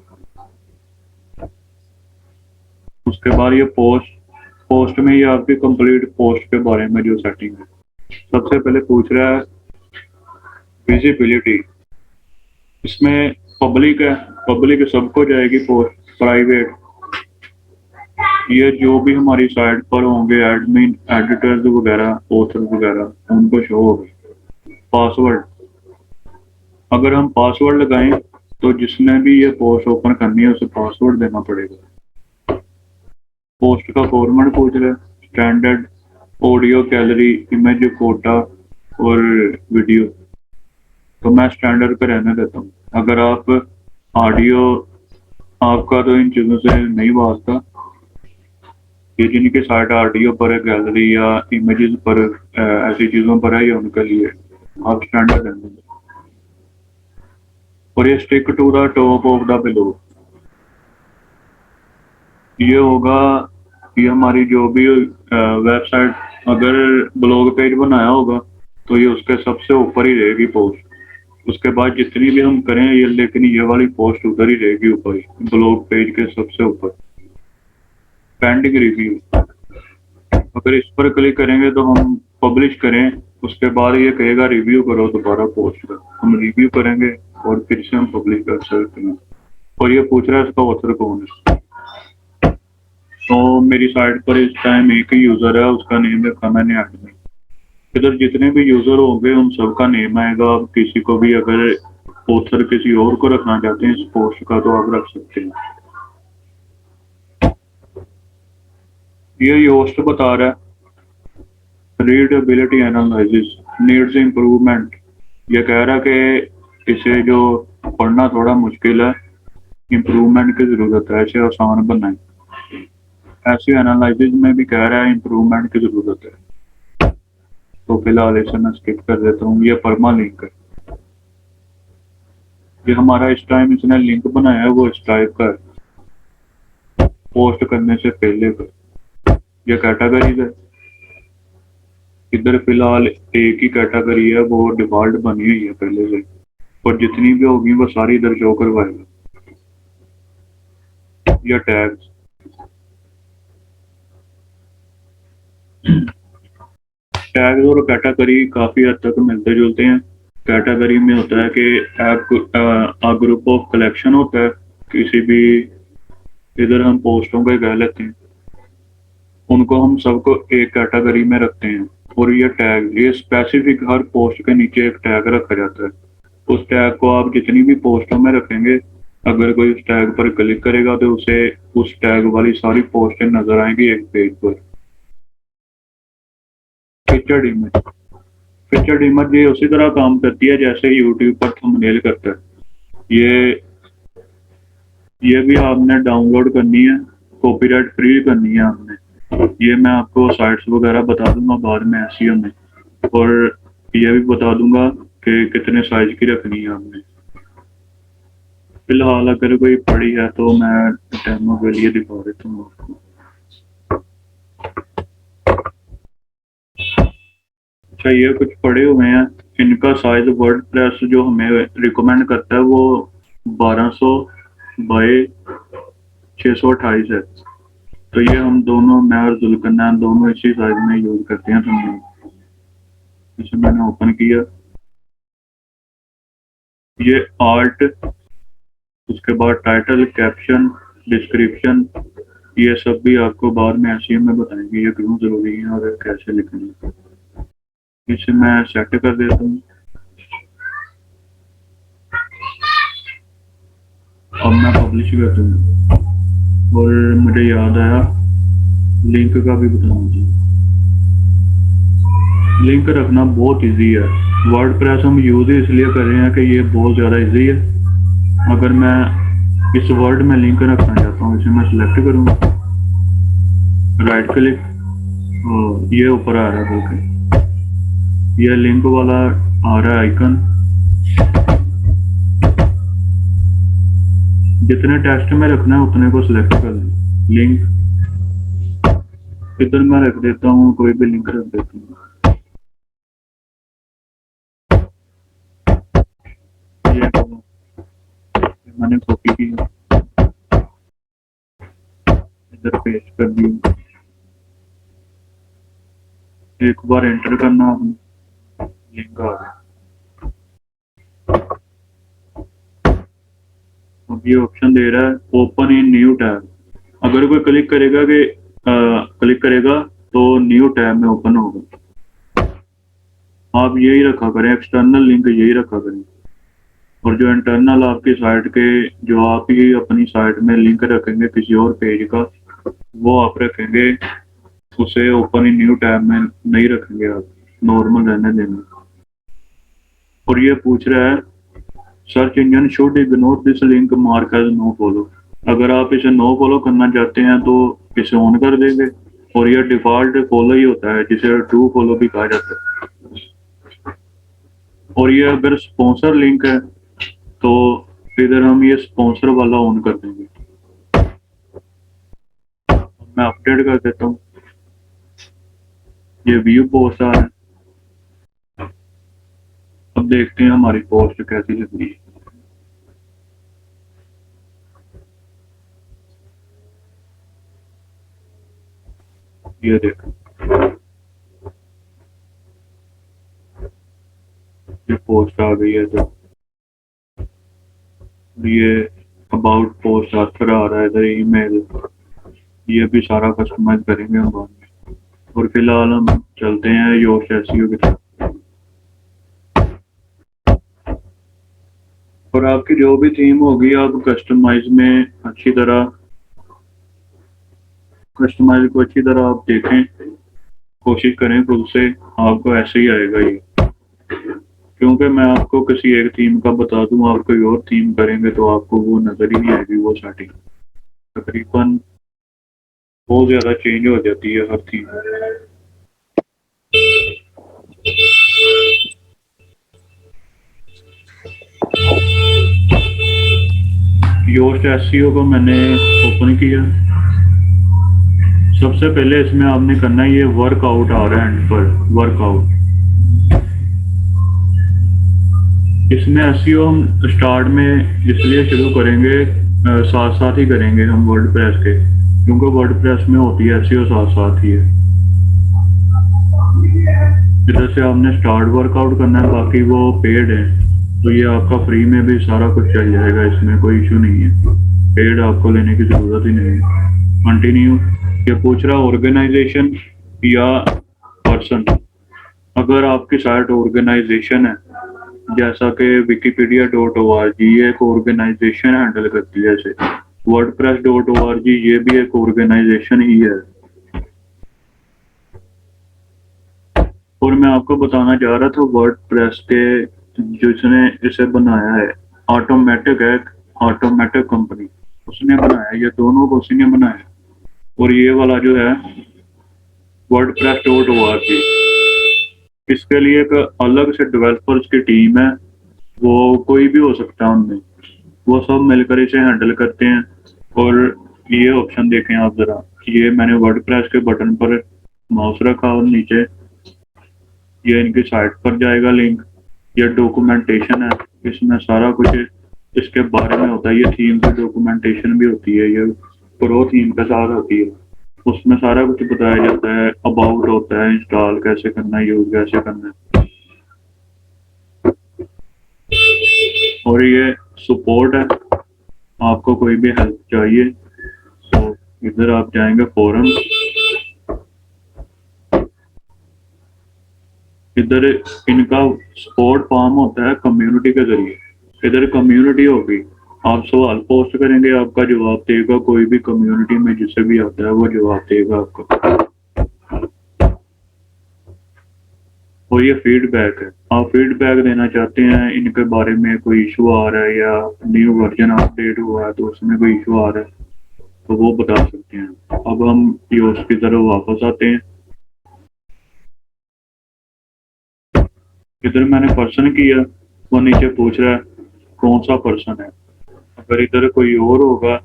उसके बाद ये पोस्ट में ये आपकी कंप्लीट पोस्ट के बारे में जो सेटिंग है। सबसे पहले पूछ रहा है विजिबिलिटी, इसमें पब्लिक है, पब्लिक सबको जाएगी पोस्ट। प्राइवेट, ये जो भी हमारी साइट पर होंगे एडमिन, एडिटर्स वगैरह, ऑथर वगैरह, उनको शो होगी। पासवर्ड, अगर हम पासवर्ड लगाएं तो जिसने भी ये पोस्ट ओपन करनी है उसे पासवर्ड देना पड़ेगा। पोस्ट का फॉर्मेट पूछ रहा है, standard, audio, gallery, image, quote और वीडियो। तो मैं स्टैंडर्ड पे रहने देता हूँ। अगर आप ऑडियो, आपका तो इन चीज़ों से नहीं वास्ता, ये जिनकी साइट ऑडियो पर है, गैलरी या इमेजेस पर, ऐसी चीज़ों पर है, ये उनके लिए आप स्टैंडर्ड रहने दें। और ये stick to the top of the below, ये होगा, ये हमारी जो भी वेबसाइट अगर ब्लॉग पेज बनाया होगा तो ये उसके सबसे ऊपर ही रहेगी पोस्ट। उसके बाद जितनी भी हम करें ये, लेकिन ये वाली पोस्ट उधर ही रहेगी ऊपर ही, ब्लॉग पेज के सबसे ऊपर। पेंडिंग रिव्यू, अगर इस पर क्लिक करेंगे तो हम पब्लिश करें, उसके बाद ये कहेगा रिव्यू करो दोबारा पोस्ट का, हम रिव्यू करेंगे और फिर से हम पब्लिश कर सकते हैं। और ये पूछ रहा है इसका ऑथर कौन है। तो मेरी साइट पर इस टाइम एक ही यूजर है, उसका नेम रखा मैंने एडमिन। इधर जितने भी यूजर होंगे उन सबका नेम आएगा। आप किसी को भी अगर ऑथर किसी और को रखना चाहते हैं इस पोस्ट का तो आप रख सकते हैं। ये होस्ट बता रहा है रीडेबिलिटी एनालिसिस नीड्स इम्प्रूवमेंट। ये कह रहा है कि इसे जो पढ़ना थोड़ा मुश्किल है, इम्प्रूवमेंट की जरूरत है, इसे आसान बनाए। ऐसे एनालिसिस में भी कह रहा है इम्प्रूवमेंट की जरूरत है। तो फिलहाल इसे मैं स्किप कर देता हूँ। ये परमा लिंक है, ये हमारा इस टाइम इसने लिंक बनाया है वो इस टाइप का है पोस्ट करने से पहले का। ये कैटेगरीज है, इधर फिलहाल एक ही कैटेगरी है वो डिफॉल्ट बनी हुई है पहले से, और जितनी भी होगी वो सारी इधर शो करवाएगा। ये टैग्स टैग्स और कैटेगरी काफी हद तक मिलते जुलते हैं। कैटेगरी में होता है कि ग्रुप ऑफ कलेक्शन होता है किसी भी, इधर हम पोस्टों को कह लेते हैं, उनको हम सबको एक कैटेगरी में रखते हैं। और ये टैग ये स्पेसिफिक हर पोस्ट के नीचे एक टैग रखा जाता है। उस टैग को आप जितनी भी पोस्टों में रखेंगे, अगर कोई उस टैग पर क्लिक करेगा तो उसे उस टैग वाली सारी पोस्टें नजर आएंगी एक पेज पर। फीचर्ड इमेज फीचर्ड इमेज ये उसी तरह काम करती है जैसे यूट्यूब पर थंबनेल करता है। ये भी आपने डाउनलोड करनी है, कॉपीराइट फ्री करनी है आपने। ये मैं आपको साइट्स वगैरह बता दूंगा बाद में एसईओ में, और ये भी बता दूंगा कि कितने साइज की रखनी है आपने। फिलहाल अगर कोई पड़ी है तो मैं डेमो के लिए दिखा देता हूँ आपको। अच्छा, ये कुछ पड़े हुए हैं, इनका साइज वर्डप्रेस जो हमें रिकमेंड करता है वो 1200 बाय 628 है। तो ये हम दोनों, मैं और जुल्करनैन दोनों इसी साइज में यूज करते हैं। तो इसे मैंने ओपन किया, ये आर्ट, उसके बाद टाइटल, कैप्शन, डिस्क्रिप्शन, ये सब भी आपको बाद में एसईओ में बताएंगे ये क्यों जरूरी है और कैसे लिखनी है। इसे मैं सेट कर देता हूँ। अब मैं पब्लिश करता हूँ। और मुझे याद आया लिंक का भी बताना चाहिए। लिंक रखना बहुत इजी है। वर्डप्रेस हम यूज इसलिए कर रहे हैं कि ये बहुत ज़्यादा इजी है। अगर मैं इस वर्ड में लिंक रखना चाहता हूँ, इसे मैं सिलेक्ट करूँगा, राइट क्लिक, और ये ऊपर आ रहा है बल्कि ये लिंक वाला आ रहा है आइकन। जितने टेक्स्ट में रखना है उतने को सिलेक्ट कर लें। लिंक इधर मैं रख देता हूँ, कोई भी लिंक रख देता हूँ। ये मैंने कॉपी की, इधर पेस्ट कर दी। एक बार एंटर करना, लिंक आ गया। अब ये ऑप्शन दे रहा है ओपन इन न्यू टैब। अगर कोई क्लिक करेगा तो न्यू टैब में ओपन होगा। आप यही रखा करें, एक्सटर्नल लिंक यही रखा करें। और जो इंटरनल आपकी साइट के, जो आप ही अपनी साइट में लिंक रखेंगे किसी और पेज का, वो आप रखेंगे, उसे ओपन इन न्यू टैब में नहीं रखेंगे, आप नॉर्मल रहने देंगे। और ये पूछ रहा है search engine should ignore this link mark as no follow. अगर आप इसे नो फॉलो करना चाहते हैं तो इसे ऑन कर देंगे, और ये डिफॉल्ट फॉलो ही होता है जिसे ट्रू फॉलो भी कहा जाता है। और ये अगर स्पॉन्सर लिंक है तो इधर हम ये स्पॉन्सर वाला ऑन कर देंगे। मैं अपडेट कर देता हूँ, ये व्यू पोस्ट आ रहा है। अब देखते हैं हमारी पोस्ट कैसी लग रही है। ये देखो, ये पोस्ट आ गई है। तो ये अबाउट पोस्ट आथर आ रहा है, इधर ईमेल, ये भी सारा कस्टमाइज करेंगे हम बाद में। और फिलहाल हम चलते हैं योश एसईओ की तरफ। और आपकी जो भी थीम होगी आप कस्टमाइज में अच्छी तरह कस्टमाइज को अच्छी तरह आप देखें, कोशिश करें खुद से, आपको ऐसे ही आएगा ये। क्योंकि मैं आपको किसी एक थीम का बता दूं, आप कोई और थीम करेंगे तो आपको वो नजर ही नहीं आएगी। वो सेटिंग तकरीबन बहुत ज्यादा चेंज हो जाती है हर थीम। योस्ट एसईओ को मैंने ओपन किया। सबसे पहले इसमें आपने करना है, ये वर्कआउट आ रहा है एंड पर, वर्कआउट। इसमें एसईओ हम स्टार्ट में इसलिए शुरू करेंगे, साथ साथ ही करेंगे हम वर्डप्रेस के, क्योंकि वर्डप्रेस में होती है एसईओ साथ साथ ही है। इधर से आपने स्टार्ट वर्कआउट करना है, बाकी वो पेड है तो ये आपका फ्री में भी सारा कुछ चल जाएगा, इसमें कोई इशू नहीं है। पेड आपको लेने की जरूरत ही नहीं है। कंटिन्यू। ये पूछ रहा ऑर्गेनाइजेशन या पर्सन। अगर आपकी साइट ऑर्गेनाइजेशन है, जैसा कि wikipedia.org ये एक ऑर्गेनाइजेशन हैंडल करती है इसे, wordpress.org ये भी एक ऑर्गेनाइजेशन ही है। और मैं आपको बताना चाह रहा था वर्डप्रेस के जिसने इसे बनाया है, ऑटोमेटिक है, ऑटोमेटिक कंपनी उसने बनाया, ये दोनों को उसी ने बनाया। और ये वाला जो है wordpress.org, इसके लिए एक अलग से डेवलपर्स की टीम है, वो कोई भी हो सकता है उनमें, वो सब मिलकर इसे हैंडल करते हैं। और ये ऑप्शन देखें आप जरा, ये मैंने वर्डप्रेस के बटन पर माउस रखा और नीचे ये इनकी साइट पर जाएगा लिंक। ये डॉक्यूमेंटेशन है, इसमें सारा कुछ इसके बारे में होता है। ये थीम की डॉक्यूमेंटेशन भी होती है, ये प्रो थीम के साथ होती है, उसमें सारा कुछ बताया जाता है। अबाउट होता है, इंस्टॉल कैसे करना है, यूज कैसे करना है। और ये सपोर्ट है, आपको कोई भी हेल्प चाहिए तो इधर आप जाएंगे फोरम, इधर इनका सपोर्ट फॉर्म होता है कम्युनिटी के जरिए। इधर कम्युनिटी होगी, आप सवाल पोस्ट करेंगे, आपका जवाब देगा कोई भी कम्युनिटी में जिसे भी आता है वो जवाब देगा आपको। और ये फीडबैक है, आप फीडबैक देना चाहते हैं इनके बारे में, कोई इशू आ रहा है या न्यू वर्जन अपडेट हुआ है तो उसमें कोई इशू आ रहा है तो वो बता सकते हैं। अब हम योश की तरफ वापस आते हैं। इधर मैंने पर्सन किया, वो नीचे पूछ रहा है कौन सा पर्सन है। अगर इधर कोई और होगा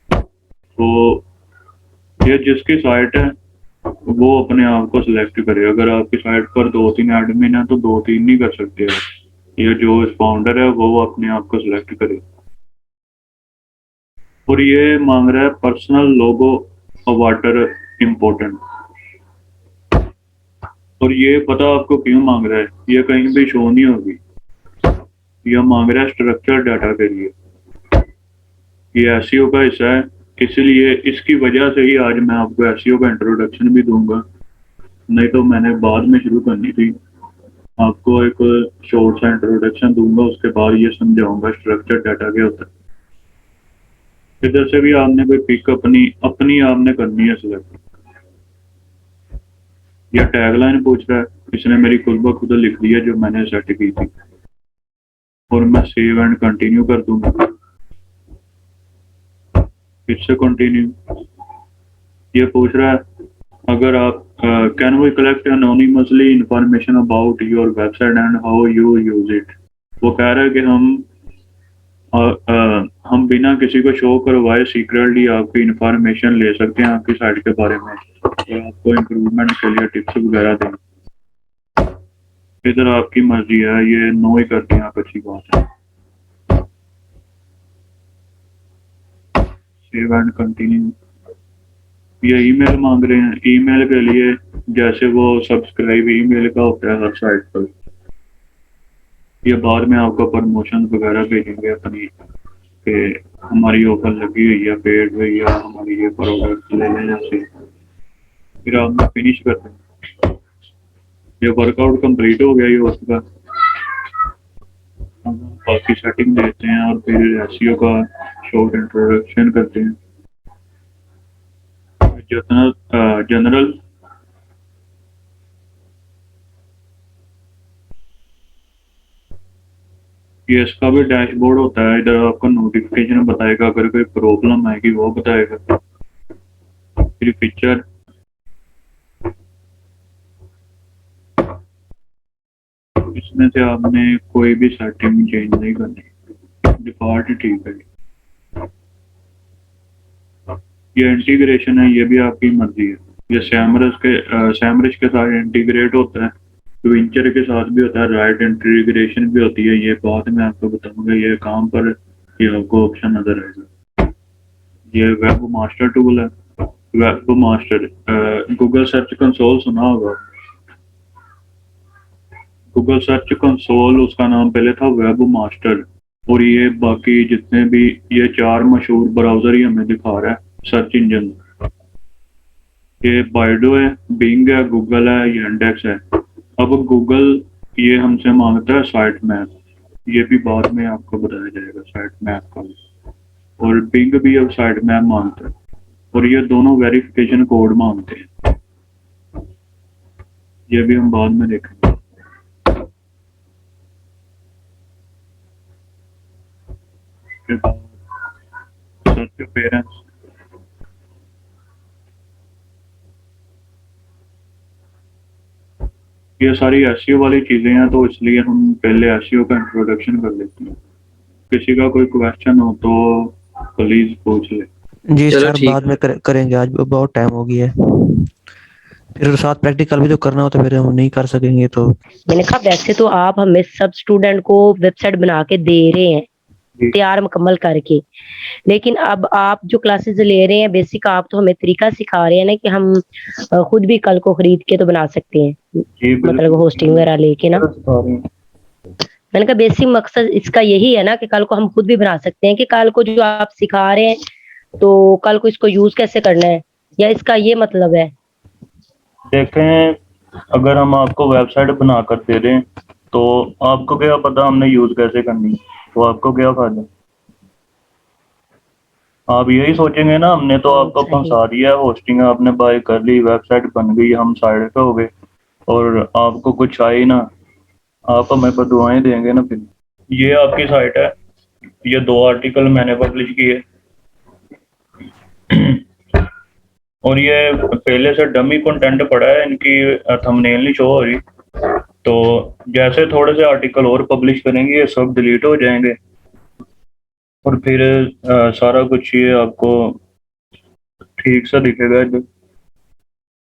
तो ये जिसकी साइट है वो अपने आप को सिलेक्ट करे। अगर आपकी साइट पर 2-3 एडमिन है तो 2-3 नहीं कर सकते आप, ये जो फाउंडर है वो अपने आप को सिलेक्ट करे। और ये मांग रहा है पर्सनल लोगो अवाटर इम्पोर्टेंट। और ये पता आपको क्यों मांग रहा है, ये कहीं भी शो नहीं होगी। यह मांग रहा है स्ट्रक्चर डाटा के लिए, ये एसईओ का हिस्सा है, इसलिए इसकी वजह से ही आज मैं आपको एसईओ का इंट्रोडक्शन भी दूंगा, नहीं तो मैंने बाद में शुरू करनी थी। आपको एक शॉर्ट सा इंट्रोडक्शन दूंगा, उसके बाद ये समझाऊंगा स्ट्रक्चर डाटा क्या होता है। इधर से भी आपने कोई पिक अपनी आपने करनी है सिलेक्ट। यह टैगलाइन पूछ रहा है, इसने मेरी खुद ब खुद लिख दी है जो मैंने सेट की थी। और मैं सेव एंड कंटिन्यू कर दूंगा, फिर से कंटिन्यू। ये पूछ रहा है अगर आप can we collect anonymously information about your website and how you use it. वो कह रहा है कि हम बिना किसी को शो करवाए सीक्रेटली आपकी इंफॉर्मेशन ले सकते हैं आपकी साइट के बारे में, और आपको इम्प्रूवमेंट के लिए टिप्स वगैरह दें। इधर आपकी मर्जी है, ये नो ही कर दें आप, अच्छी बात है। Save and continue. ये ईमेल मांग रहे हैं, ईमेल के लिए जैसे वो सब्सक्राइब ईमेल का होता है हर साइट पर, ये बाद में आपको प्रमोशन वगैरह भेजेंगे अपनी के हमारी ऑफर लगी हुई है पेड हुई या हमारी ये प्रोडक्ट ले लें जैसे, फिर आपने फिनिश कर दें। ये वर्कआउट कंप्लीट हो गया ये उसका, हम बाकी सेटिंग देते हैं और फिर एसईओ का शॉर्ट इंट्रोडक्शन करते हैं। जनरल ये इसका भी डैशबोर्ड होता है, इधर आपको नोटिफिकेशन बताएगा, अगर कोई प्रॉब्लम आएगी वो बताएगा। फिर फीचर इसमें से आपने कोई भी सेटिंग चेंज नहीं करनी, डिफॉल्ट ठीक है। ये इंटीग्रेशन है, ये भी आपकी मर्जी है। ये सैमरस के साथ इंटीग्रेट होता है, ट्विंचर के साथ भी होता है, राइट इंटीग्रेशन भी होती है। ये बाद में आपको बताऊंगा ये कहाँ पर ये आपको ऑप्शन नजर आएगा। ये वेब मास्टर टूल है, web master Google search console सुना होगा। गूगल सर्च कंसोल उसका नाम पहले था वेब मास्टर, और ये बाकी जितने भी ये 4 मशहूर ब्राउजर ही हमें दिखा रहा है सर्च इंजन। ये बाइडो है, बिंग है, गूगल है, ये इंडेक्स है। अब गूगल ये हमसे मांगता है साइट मैप, ये भी बाद में आपको बताया जाएगा साइट मैप का। और बिंग भी अब साइट मैप मांगता है, और ये दोनों वेरिफिकेशन कोड मांगते हैं, ये भी हम बाद में देखेंगे। सर्च पेरेंट्स, ये सारी एसईओ वाली चीजें हैं, तो इसलिए हम पहले एसईओ का इंट्रोडक्शन कर लेते हैं। किसी का कोई क्वेश्चन हो तो प्लीज पूछ ले। जी चलो सर, ठीक बाद में करेंगे, आज बहुत टाइम हो गया है। फिर साथ प्रैक्टिकल भी तो करना होता है, फिर हम नहीं कर सकेंगे तो। मैंने कहा वैसे तो आप हमें सब स्टूडेंट को वेबसाइट बना के दे रहे हैं जी। तैयार मुकम्मल करके, लेकिन अब आप जो क्लासेस ले रहे हैं बेसिक, आप तो हमें तरीका सिखा रहे हैं ना कि हम खुद भी कल को खरीद के तो बना सकते हैं, जी मतलब होस्टिंग वगैरह लेके ना। बिल्कुल। मैंने कहा बेसिक मकसद इसका यही है ना कि कल को हम खुद भी बना सकते हैं, कि कल को जो आप सिखा रहे हैं तो कल को इसको यूज कैसे करना है, या इसका ये मतलब है। देखें, अगर हम आपको वेबसाइट बनाकर दे दें तो आपको क्या पता हमने यूज कैसे करनी है, तो आपको क्या फायदा। आप यही सोचेंगे ना हमने तो आपको सही। पहुंचा दिया है, होस्टिंग आपने बाय कर ली, वेबसाइट बन गई, हम साइड पे हो गए और आपको कुछ आए ना, आप हमें बदुआएं देंगे ना। फिर ये आपकी साइट है, ये 2 आर्टिकल मैंने पब्लिश किए और ये पहले से डमी कंटेंट पड़ा है, इनकी थंबनेल नहीं शो हो रही, तो जैसे थोड़े से आर्टिकल और पब्लिश करेंगे ये सब डिलीट हो जाएंगे और फिर सारा कुछ ये आपको ठीक से दिखेगा।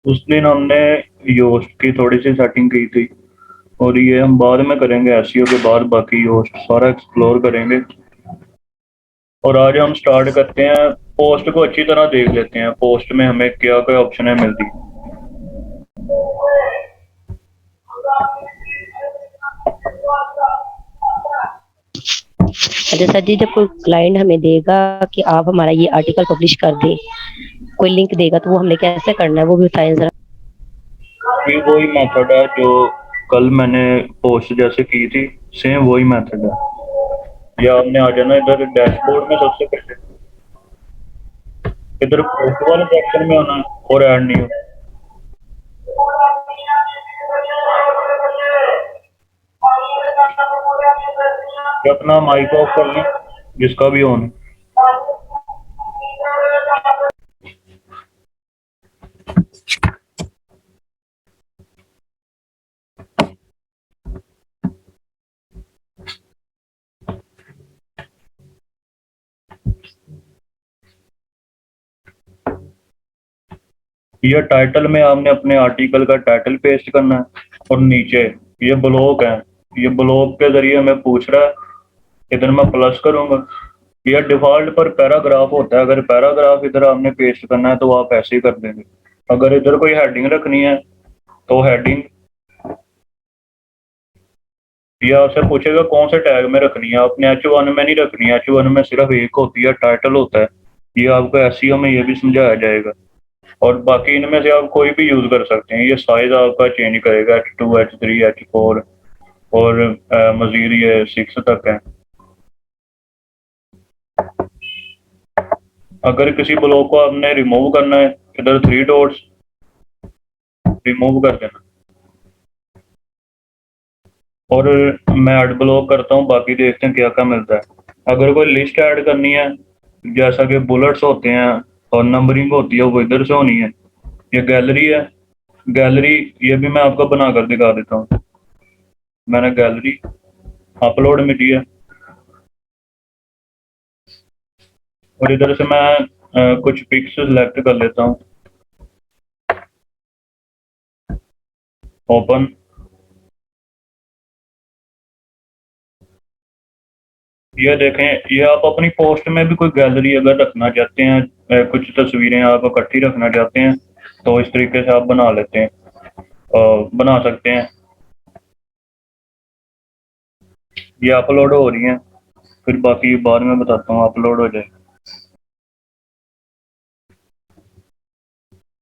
उस दिन हमने योस्ट की थोड़ी सी सेटिंग की थी और ये हम बाद में करेंगे, एसईओ के बाद बाकी योस्ट सारा एक्सप्लोर करेंगे। और आज हम स्टार्ट करते हैं, पोस्ट को अच्छी तरह देख लेते हैं, पोस्ट में हमें क्या क्या ऑप्शन है मिलती। अच्छा सर जी, जब कोई क्लाइंट हमें देगा कि आप हमारा ये आर्टिकल पब्लिश कर दें, कोई लिंक देगा, तो वो हमने कैसे करना है वो भी बताएं जरा। ये वही मेथड है जो कल मैंने पोस्ट जैसे की थी, सेम वही मेथड है। ये आपने आ जाना इधर डैशबोर्ड में, सबसे पहले इधर पोस्ट वाले सेक्शन में आना और ऐड नहीं हो। ये अपना माइक ऑफ कर लें जिसका भी ऑन। ये टाइटल में आपने अपने आर्टिकल का टाइटल पेस्ट करना है और नीचे ये ब्लॉक है, ये ब्लॉक के जरिए हमें पूछ रहा है, इधर मैं प्लस करूंगा। ये डिफॉल्ट पर पैराग्राफ होता है, अगर पैराग्राफ इधर आपने पेस्ट करना है तो आप ऐसे ही कर देंगे। अगर इधर कोई हेडिंग रखनी है तो हेडिंग, ये आपसे पूछेगा कौन से टैग में रखनी है, आपने H1 में नहीं रखनी है, H1 में सिर्फ एक होती है, टाइटल होता है। ये आपको एसईओ में ये भी समझाया जाएगा। और बाकी इनमें से आप कोई भी यूज कर सकते हैं, ये साइज आपका चेंज करेगा, H2 H3 H4 और मजीद ये 6 तक है। अगर किसी ब्लॉक को आपने रिमूव करना है, इधर 3 डॉट्स, रिमूव कर देना। और मैं ऐड ब्लॉक करता हूँ, बाकी देखते हैं क्या क्या मिलता है। अगर कोई लिस्ट ऐड करनी है, जैसा कि बुलेट्स होते हैं और नंबरिंग होती है, वो इधर से होनी है। ये गैलरी है, गैलरी ये भी मैं आपको बना कर दिखा देता हूँ। मैंने गैलरी अपलोड मीडिया, और इधर से मैं कुछ पिक्स सेलेक्ट कर लेता हूँ, ओपन। ये देखें, ये आप अपनी पोस्ट में भी कोई गैलरी अगर रखना चाहते हैं, कुछ तस्वीरें आप इकट्ठी रखना चाहते हैं, तो इस तरीके से आप बना लेते हैं, बना सकते हैं। ये अपलोड हो रही हैं, फिर बाकी बाद में बताता हूँ, अपलोड हो जाए।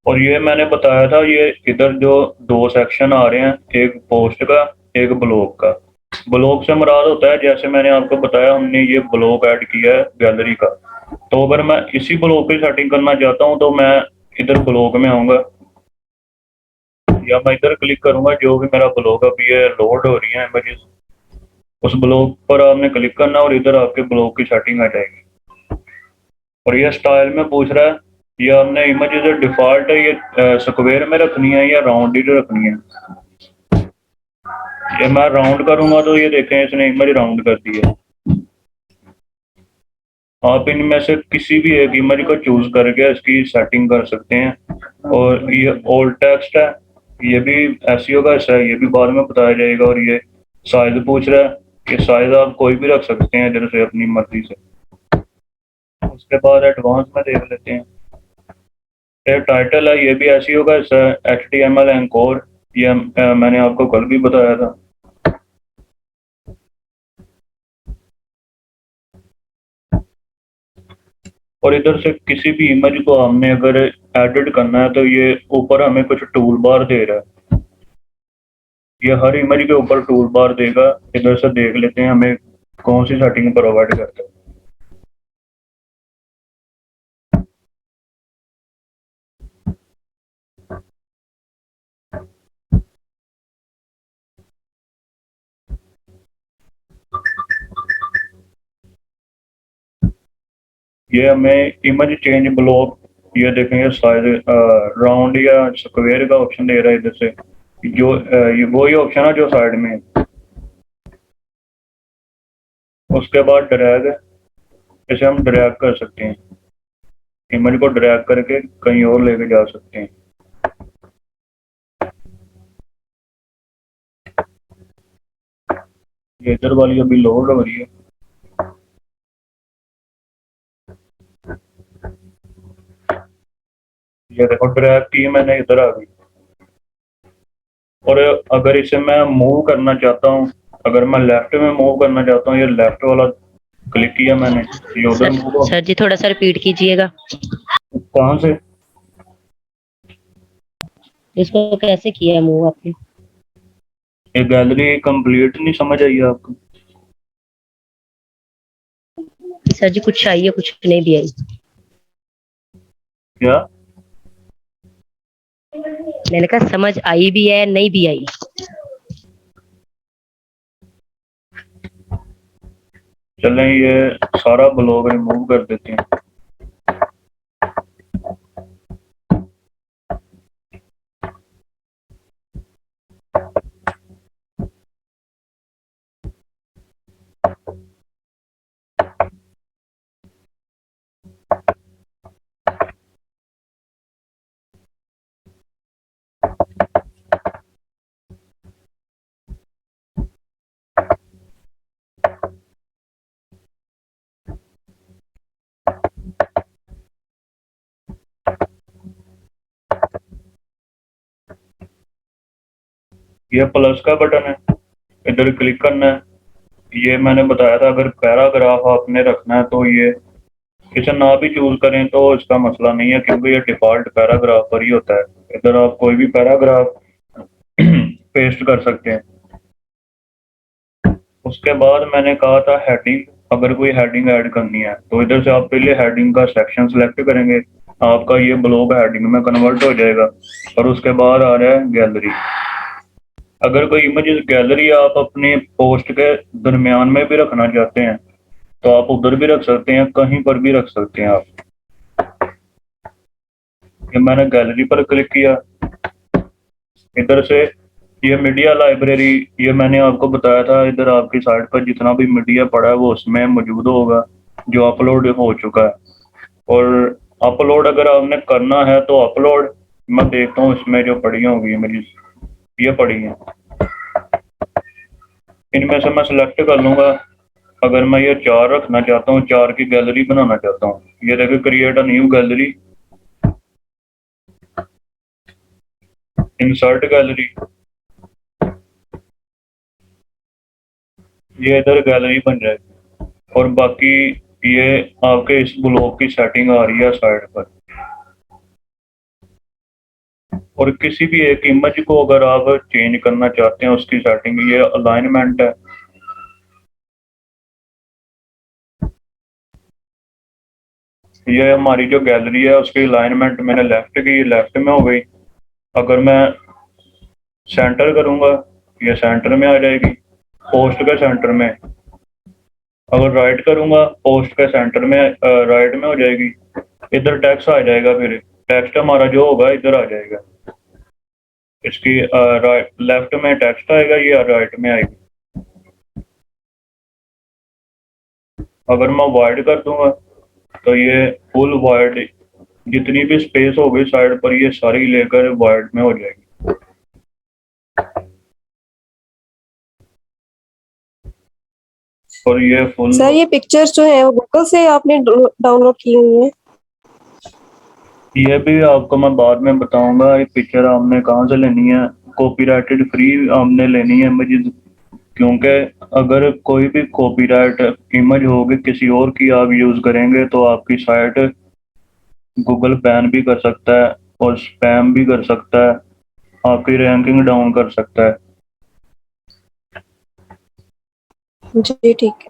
और ये मैंने बताया था, ये इधर जो 2 सेक्शन आ रहे हैं, एक पोस्ट का, एक ब्लॉग का। ब्लॉग से मुराद होता है, जैसे मैंने आपको बताया, हमने ये ब्लॉग ऐड किया है गैलरी का, तो अगर मैं इसी ब्लॉग की सेटिंग करना चाहता हूँ तो मैं इधर ब्लॉग में आऊँगा, या मैं इधर क्लिक करूँगा, जो भी मेरा ब्लॉग अभी ये लोड हो रही है इमेजेस, उस ब्लॉग पर आपने क्लिक करना और इधर आपके ब्लॉग की सेटिंग आ जाएगी। और ये स्टाइल में पूछ रहा है, ये हमने इमेज इधर डिफॉल्ट है, ये स्क्वायर में रखनी है या राउंडेड रखनी है। ये मैं राउंड करूंगा तो ये देखें, इसने इमेज राउंड कर दी है। आप इनमें से किसी भी एक इमेज को चूज करके इसकी सेटिंग कर सकते हैं। और ये ओल्ड टेक्स्ट है, ये भी एसईओ का हिस्सा है, ये भी बाद में बताया जाएगा। और ये साइज पूछ रहा है, ये साइज आप कोई भी रख सकते हैं इधर से अपनी मर्जी से। उसके बाद एडवांस में देख लेते हैं। ये टाइटल है, ये भी एसईओ का हिस्सा है, HTML एंकोर, ये मैंने आपको कल भी बताया था। और इधर से किसी भी इमेज को हमने अगर एडिट करना है, तो ये ऊपर हमें कुछ टूल बार दे रहा है, ये हर इमेज के ऊपर टूल बार देगा। इधर से देख लेते हैं हमें कौन सी सेटिंग प्रोवाइड करता है। ये हमें इमेज चेंज ब्लॉक, ये देखेंगे साइज राउंड या स्क्वायर का ऑप्शन दे रहा है इधर से, जो ये वही ऑप्शन है जो साइड में है। उसके बाद ड्रैग, इसे हम ड्रैग कर सकते हैं, इमेज को ड्रैग करके कहीं और लेके जा सकते हैं। ये इधर वाली अभी लोड हो रही है। ये देखो ड्रैग की मैंने, इधर आ गई। और अगर इसे मैं मूव करना चाहता हूँ, अगर मैं लेफ्ट में मूव करना चाहता हूँ, ये लेफ्ट वाला क्लिक किया मैंने, ये उधर मूव हो। सर जी थोड़ा सा रिपीट कीजिएगा, कहाँ से? इसको कैसे किया है मूव आपने? ये गैलरी कंप्लीट नहीं समझ आई आपको? सर जी कुछ चाहिए, कुछ नहीं भी आई। क्या? मैंने कहा समझ आई भी है, नहीं भी आई। चलें, ये सारा ब्लॉग रिमूव कर देते हैं। ये प्लस का बटन है, इधर क्लिक करना है। ये मैंने बताया था, अगर पैराग्राफ आपने रखना है तो ये इसे ना भी चूज करें तो इसका मसला नहीं है, क्योंकि ये डिफॉल्ट पैराग्राफ पर ही होता है। इधर आप कोई भी पैराग्राफ पेस्ट कर सकते हैं। उसके बाद मैंने कहा था हेडिंग, अगर कोई हेडिंग ऐड करनी है तो इधर से आप पहले हेडिंग का सेक्शन सेलेक्ट करेंगे, आपका ये ब्लॉग हेडिंग में कन्वर्ट हो जाएगा। और उसके बाद आ रहा है गैलरी। अगर कोई इमेजेस गैलरी आप अपने पोस्ट के दरमियान में भी रखना चाहते हैं तो आप उधर भी रख सकते हैं, कहीं पर भी रख सकते हैं आप। ये मैंने गैलरी पर क्लिक किया। इधर से ये मीडिया लाइब्रेरी, ये मैंने आपको बताया था, इधर आपकी साइट पर जितना भी मीडिया पड़ा है वो उसमें मौजूद होगा जो अपलोड हो चुका है। और अपलोड अगर आपने करना है तो अपलोड, मैं देखता हूँ इसमें जो पड़ी होंगी इमेजेस, ये पड़ी हैं, इनमें से मैं सिलेक्ट कर लूंगा। अगर मैं ये 4 रखना चाहता हूँ, 4 की गैलरी बनाना चाहता हूँ, ये देखिए create a new gallery, insert gallery, ये इधर गैलरी बन जाएगी। और बाकी ये आपके इस ब्लॉग की सेटिंग आ रही है साइड पर। और किसी भी एक इमेज को अगर आप चेंज करना चाहते हैं उसकी सेटिंग, ये अलाइनमेंट है। ये हमारी जो गैलरी है उसकी अलाइनमेंट मैंने लेफ्ट की, लेफ्ट में हो गई। अगर मैं सेंटर करूंगा ये सेंटर में आ जाएगी, पोस्ट के सेंटर में। अगर राइट करूंगा पोस्ट के सेंटर में राइट में हो जाएगी। इधर टेक्स्ट आ जाएगा, फिर टेक्स्ट हमारा जो होगा इधर आ जाएगा। इसकी राइट लेफ्ट में टेक्स्ट आएगा, ये राइट में आएगी। अगर मैं वाइड कर दूंगा तो ये फुल वाइड, जितनी भी स्पेस होगी साइड पर ये सारी लेकर वाइड में हो जाएगी। और ये फुल, सर ये पिक्चर्स जो है वो गूगल से आपने डाउनलोड की हुई है? ये भी आपको मैं बाद में बताऊंगा। ये पिक्चर आपने कहाँ से लेनी है, कॉपीराइटेड फ्री आपने लेनी है इमेजेस, क्योंकि अगर कोई भी कॉपीराइट इमेज होगी किसी और की आप यूज करेंगे तो आपकी साइट गूगल बैन भी कर सकता है और स्पैम भी कर सकता है, आपकी रैंकिंग डाउन कर सकता है। जी ठीक है।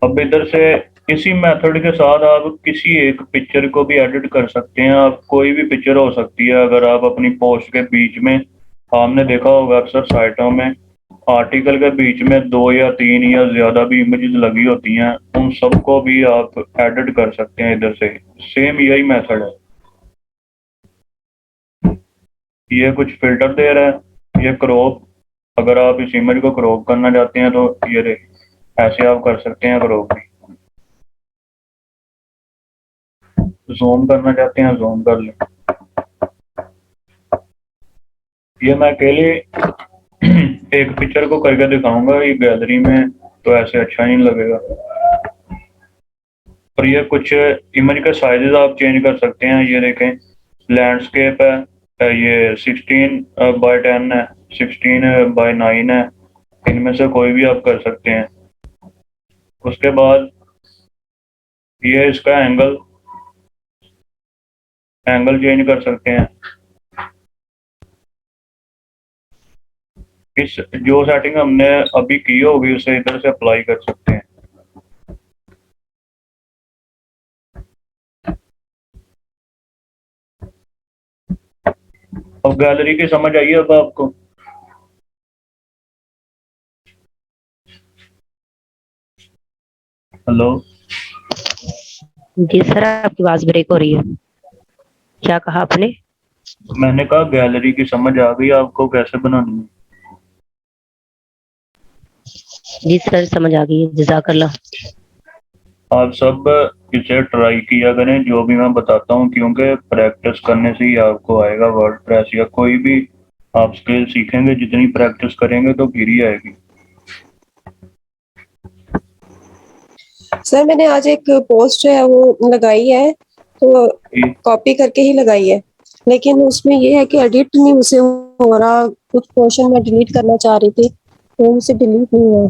अब इधर से इसी मेथड के साथ आप किसी एक पिक्चर को भी एडिट कर सकते हैं। आप कोई भी पिक्चर हो सकती है, अगर आप अपनी पोस्ट के बीच में, आपने देखा होगा अक्सर साइटों में आर्टिकल के बीच में 2 या 3 या ज्यादा भी इमेजेस लगी होती हैं, उन सबको भी आप एडिट कर सकते हैं इधर से। सेम यही मेथड है। ये कुछ फिल्टर दे रहा है, ये क्रॉप, अगर आप इस इमेज को क्रॉप करना चाहते हैं तो ये ऐसे आप कर सकते हैं क्रॉप भी। जूम करना चाहते हैं जूम कर लें। ये मैं अकेले एक पिक्चर को करके दिखाऊंगा, ये गैलरी में तो ऐसे अच्छा नहीं लगेगा। और ये कुछ इमेज के साइजेस आप चेंज कर सकते हैं। ये देखें लैंडस्केप है, ये 16x10 है, 16x9 है, इनमें से कोई भी आप कर सकते हैं। उसके बाद ये इसका एंगल चेंज कर सकते हैं। इस जो सेटिंग हमने अभी की होगी उसे इधर से अप्लाई कर सकते हैं। अब गैलरी की समझ आई है अब आपको? हेलो, जी सर, आपकी आवाज ब्रेक हो रही है। क्या कहा आपने? मैंने कहा गैलरी की समझ आ गई आपको कैसे बनानी है? जी सर, समझ आ गई है, जज़ाकल्लाह। आप सब इसे ट्राई किया करें जो भी मैं बताता हूँ, क्योंकि प्रैक्टिस करने से ही आपको आएगा वर्डप्रेस या कोई भी आप स्किल सीखेंगे। जितनी प्रैक्टिस करेंगे तो फिर ही आएगी। सर मैंने आज एक पोस्ट जो है वो लगाई है, तो ये कॉपी करके ही लगाई है। लेकिन उसमें ये है कि एडिट नहीं मुझसे हो रहा, कुछ पोर्शन मैं डिलीट करना चाह रही थी तो मुझसे डिलीट नहीं हुआ।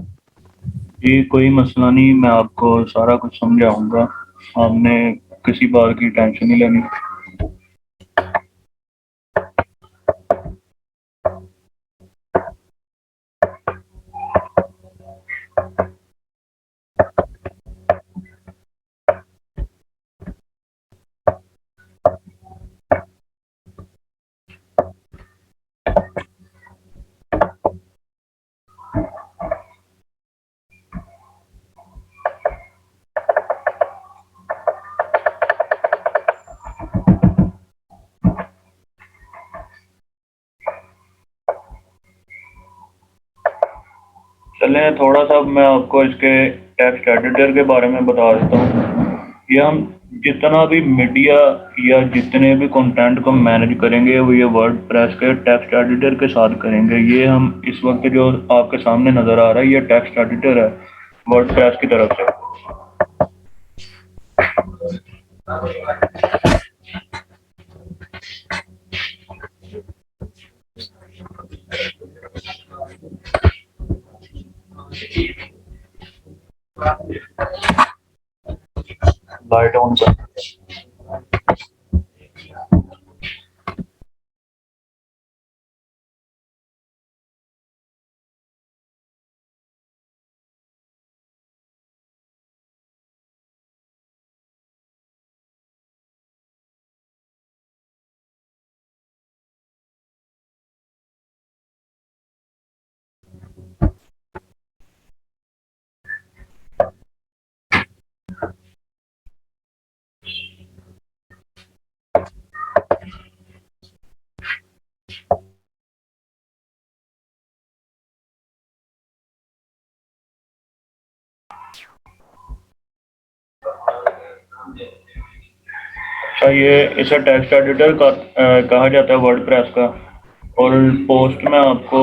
जी कोई मसला नहीं, मैं आपको सारा कुछ समझाऊंगा, आपने किसी बात की टेंशन नहीं लेनी। चलें थोड़ा सा मैं आपको इसके टेक्स्ट एडिटर के बारे में बता देता हूँ। ये हम जितना भी मीडिया या जितने भी कंटेंट को मैनेज करेंगे वो ये वर्ड प्रेस के टेक्स्ट एडिटर के साथ करेंगे। ये हम इस वक्त जो आपके सामने नज़र आ रहा है ये टेक्स्ट एडिटर है वर्ड प्रेस की तरफ से। लाइट ऑन कर। अच्छा ये इसे टेक्स्ट एडिटर का कहा जाता है वर्ड प्रेस का। और पोस्ट में आपको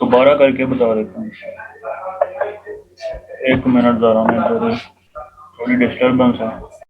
दोबारा करके बता देता हूँ, एक मिनट ज़रा, मैं थोड़ी डिस्टर्बेंस है।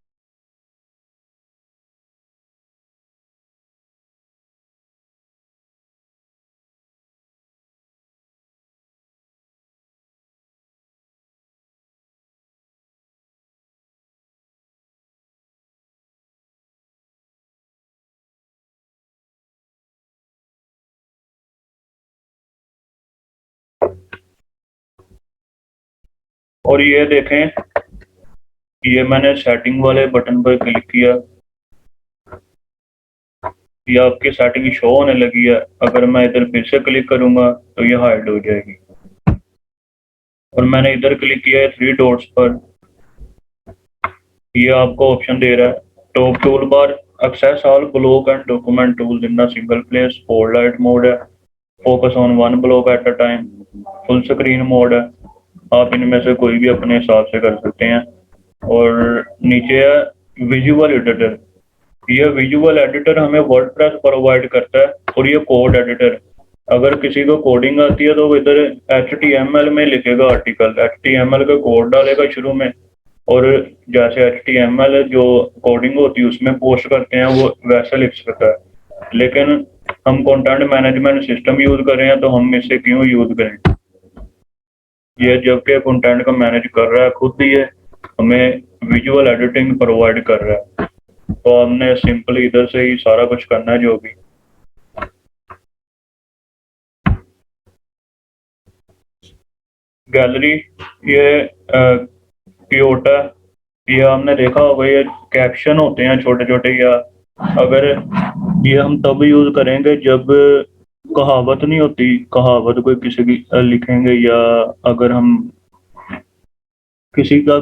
और ये देखें, ये मैंने सेटिंग वाले बटन पर क्लिक किया, ये आपकी सेटिंग शो होने लगी है। अगर मैं इधर फिर से क्लिक करूंगा तो ये हाइड हो जाएगी। और मैंने इधर क्लिक किया है थ्री डॉट्स पर, ये आपको ऑप्शन दे रहा है top tool bar, access all block and document tools in a single place, spotlight mode है, focus on one block at a time, full screen mode है। आप इनमें से कोई भी अपने हिसाब से कर सकते हैं। और नीचे है विजुअल एडिटर, ये विजुअल एडिटर हमें वर्डप्रेस प्रोवाइड करता है। और ये कोड एडिटर, अगर किसी को कोडिंग आती है तो वो इधर HTML में लिखेगा आर्टिकल, HTML का कोड डालेगा शुरू में, और जैसे HTML जो कोडिंग होती है उसमें पोस्ट करते हैं वो वैसे लिख सकता है। लेकिन हम कंटेंट मैनेजमेंट सिस्टम यूज कर रहे हैं तो हम इसे क्यों यूज करें। ये जबकि कंटेंट को मैनेज कर रहा है खुद ही, है हमें विजुअल एडिटिंग प्रोवाइड कर रहा है। तो हमने सिंपली इधर से ही सारा कुछ करना है जो भी। गैलरी, ये क्योटा, ये हमने देखा होगा, ये कैप्शन होते हैं छोटे छोटे, या अगर ये हम तब यूज करेंगे जब कहावत नहीं होती, कहावत कोई किसी की लिखेंगे, या अगर हम किसी का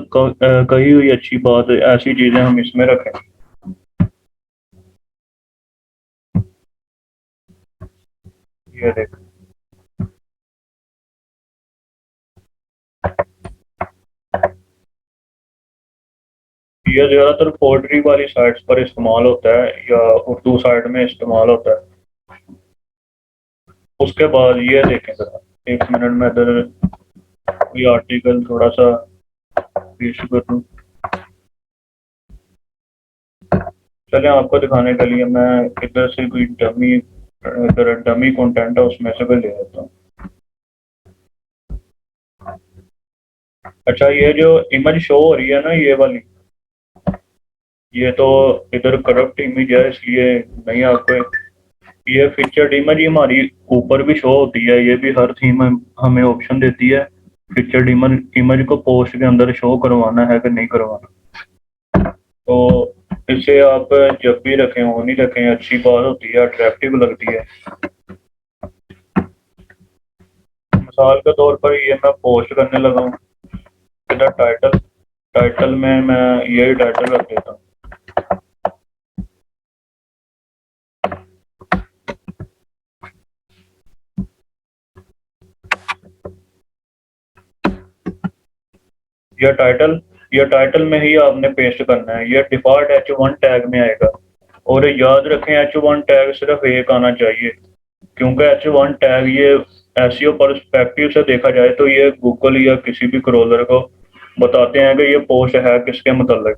कही हुई अच्छी बात, ऐसी चीजें हम इसमें रखें। ये देख, ये ज्यादातर पोएट्री वाली साइट्स पर इस्तेमाल होता है या उर्दू साइट में इस्तेमाल होता है। उसके बाद ये देखें जरा, एक मिनट में इधर कोई आर्टिकल थोड़ा सा पेश कर दूं। चलें आपको दिखाने के लिए मैं इधर से कोई डमी कंटेंट है उसमें से भी ले लेता हूँ। अच्छा, ये जो इमेज शो हो रही है ना, ये वाली, ये तो इधर करप्ट इमेज है इसलिए नहीं आपको। ये फीचर्ड इमेज ही हमारी ऊपर भी शो होती है, ये भी हर थीम हमें ऑप्शन देती है फीचर्ड इमेज को पोस्ट के अंदर शो करवाना है कि नहीं करवाना। तो इसे आप जब भी रखें ऑन ही रखें, अच्छी बात होती है, अट्रैक्टिव लगती है। मिसाल के तौर पर ये मैं पोस्ट करने लगा हूँ, इधर टाइटल में मैं यही टाइटल रख देता हूँ। यह टाइटल में ही आपने पेस्ट करना है। यह डिफॉल्ट H1 टैग में आएगा और याद रखें H1 टैग सिर्फ एक आना चाहिए, क्योंकि H1 टैग ये एसईओ पर्सपेक्टिव से देखा जाए तो ये गूगल या किसी भी क्रॉलर को बताते हैं कि ये पोस्ट है किसके मतलब।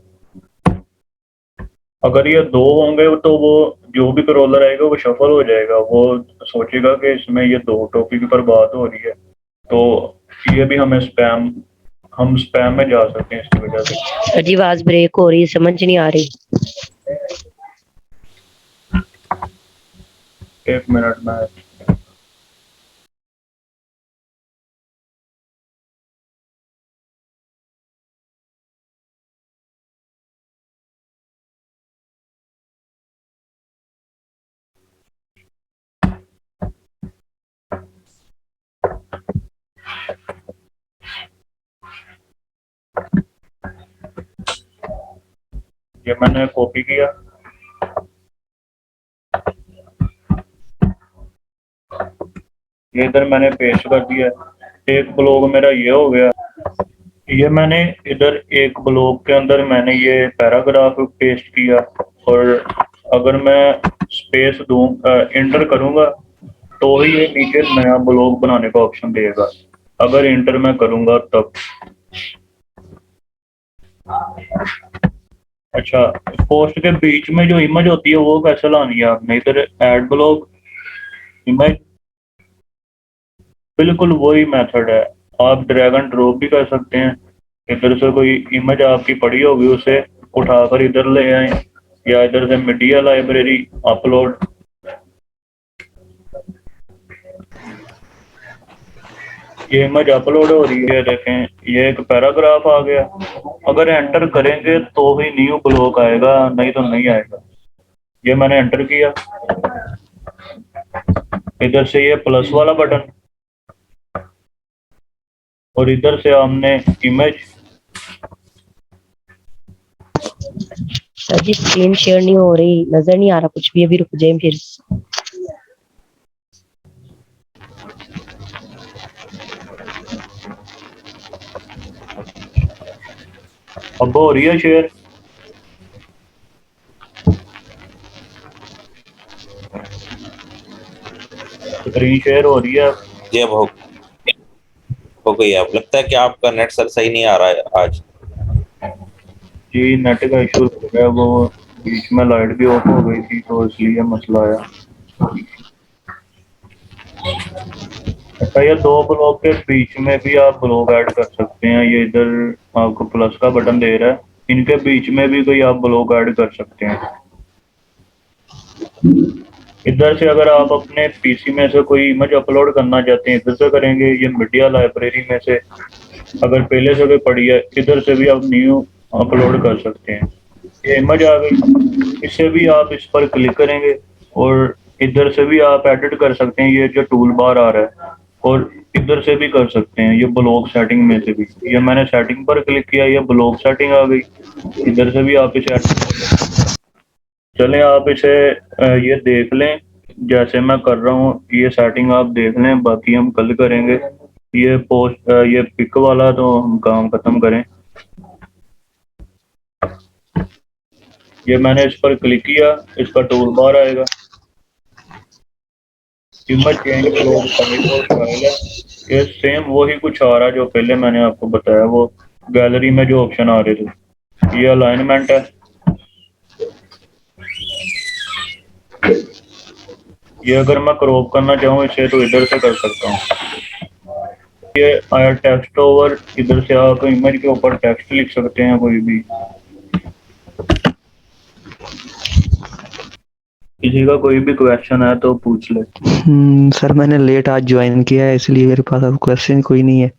अगर ये दो होंगे तो वो जो भी क्रॉलर आएगा वो सफल हो जाएगा, वो सोचेगा कि इसमें ये दो टॉपिक पर बात हो रही है, तो ये भी हम स्पैम में जा सकते हैं इसकी वजह से। सर जी आवाज ब्रेक हो रही है, समझ नहीं आ रही। एक मिनट में ये मैंने कॉपी किया, ये इधर मैंने पेस्ट कर दिया। एक ब्लॉग मेरा ये हो गया। ये मैंने इधर एक ब्लॉग के अंदर मैंने ये पैराग्राफ पेस्ट किया, और अगर मैं स्पेस दूं इंटर करूंगा तो ही ये नीचे नया ब्लॉग बनाने का ऑप्शन देगा। अगर इंटर मैं करूंगा तब। अच्छा, पोस्ट के बीच में जो इमेज होती है वो कैसे लानी है आपने? इधर ऐड ब्लॉग इमेज, बिल्कुल वही मेथड है। आप ड्रैग एंड ड्रॉप भी कर सकते हैं। इधर से कोई इमेज आपकी पड़ी होगी उसे उठाकर इधर ले आए, या इधर से मीडिया लाइब्रेरी अपलोड। ये इमेज अपलोड हो रही है, देखें ये एक पैराग्राफ आ गया। अगर एंटर करेंगे तो ही न्यू ब्लॉक आएगा, नहीं तो नहीं आएगा। ये मैंने एंटर किया, इधर से ये प्लस वाला बटन, और इधर से हमने इमेज। सर जी स्क्रीन शेयर नहीं हो रही, नजर नहीं आ रहा कुछ भी, अभी रुक जाए फिर। अब हो रही है शेयर, स्क्रीन शेयर हो रही है। जी अब हो गई है। अब लगता है कि आपका नेट सर सही नहीं आ रहा है आज। जी नेट का इशू हो गया, वो बीच में लाइट भी ऑफ हो गई थी तो इसलिए मसला आया। अच्छा, ये दो ब्लॉक के बीच में भी आप ब्लॉक ऐड कर सकते हैं। ये इधर आपको प्लस का बटन दे रहा है, इनके बीच में भी कोई आप ब्लॉक ऐड कर सकते हैं। इधर से अगर आप अपने पीसी में से कोई इमेज अपलोड करना चाहते हैं इधर से करेंगे। ये मीडिया लाइब्रेरी में से अगर पहले से कोई पड़ी है इधर से भी आप न्यू अपलोड कर सकते हैं। ये इमेज आ गई, इससे भी आप इस पर क्लिक करेंगे और इधर से भी आप एडिट कर सकते हैं। ये जो टूल बार आ रहा है, और इधर से भी कर सकते हैं ये ब्लॉग सेटिंग में से भी। ये मैंने सेटिंग पर क्लिक किया, ये ब्लॉग सेटिंग आ गई, इधर से भी आप इसे चलें आप इसे ये देख लें जैसे मैं कर रहा हूँ। ये सेटिंग आप देख लें, बाकी हम कल करेंगे। ये पोस्ट ये पिक वाला तो हम काम खत्म करें। ये मैंने इस पर क्लिक किया, इसका टूल बार आएगा, इमेज चेंज ब्लॉग फाइल और फाइल है। ये सेम वही कुछ आ रहा है जो पहले मैंने आपको बताया, वो गैलरी में जो ऑप्शन आ रहे थे। ये अलाइनमेंट है, ये अगर मैं क्रॉप करना चाहूँ इसे तो इधर से कर सकता हूँ। ये आया टेक्स्ट ओवर, इधर से आप इमेज के ऊपर टेक्स्ट लिख सकते हैं कोई भी। किसी का कोई भी क्वेश्चन है तो पूछ ले। सर मैंने लेट आज ज्वाइन किया है इसलिए मेरे पास अब क्वेश्चन कोई नहीं है।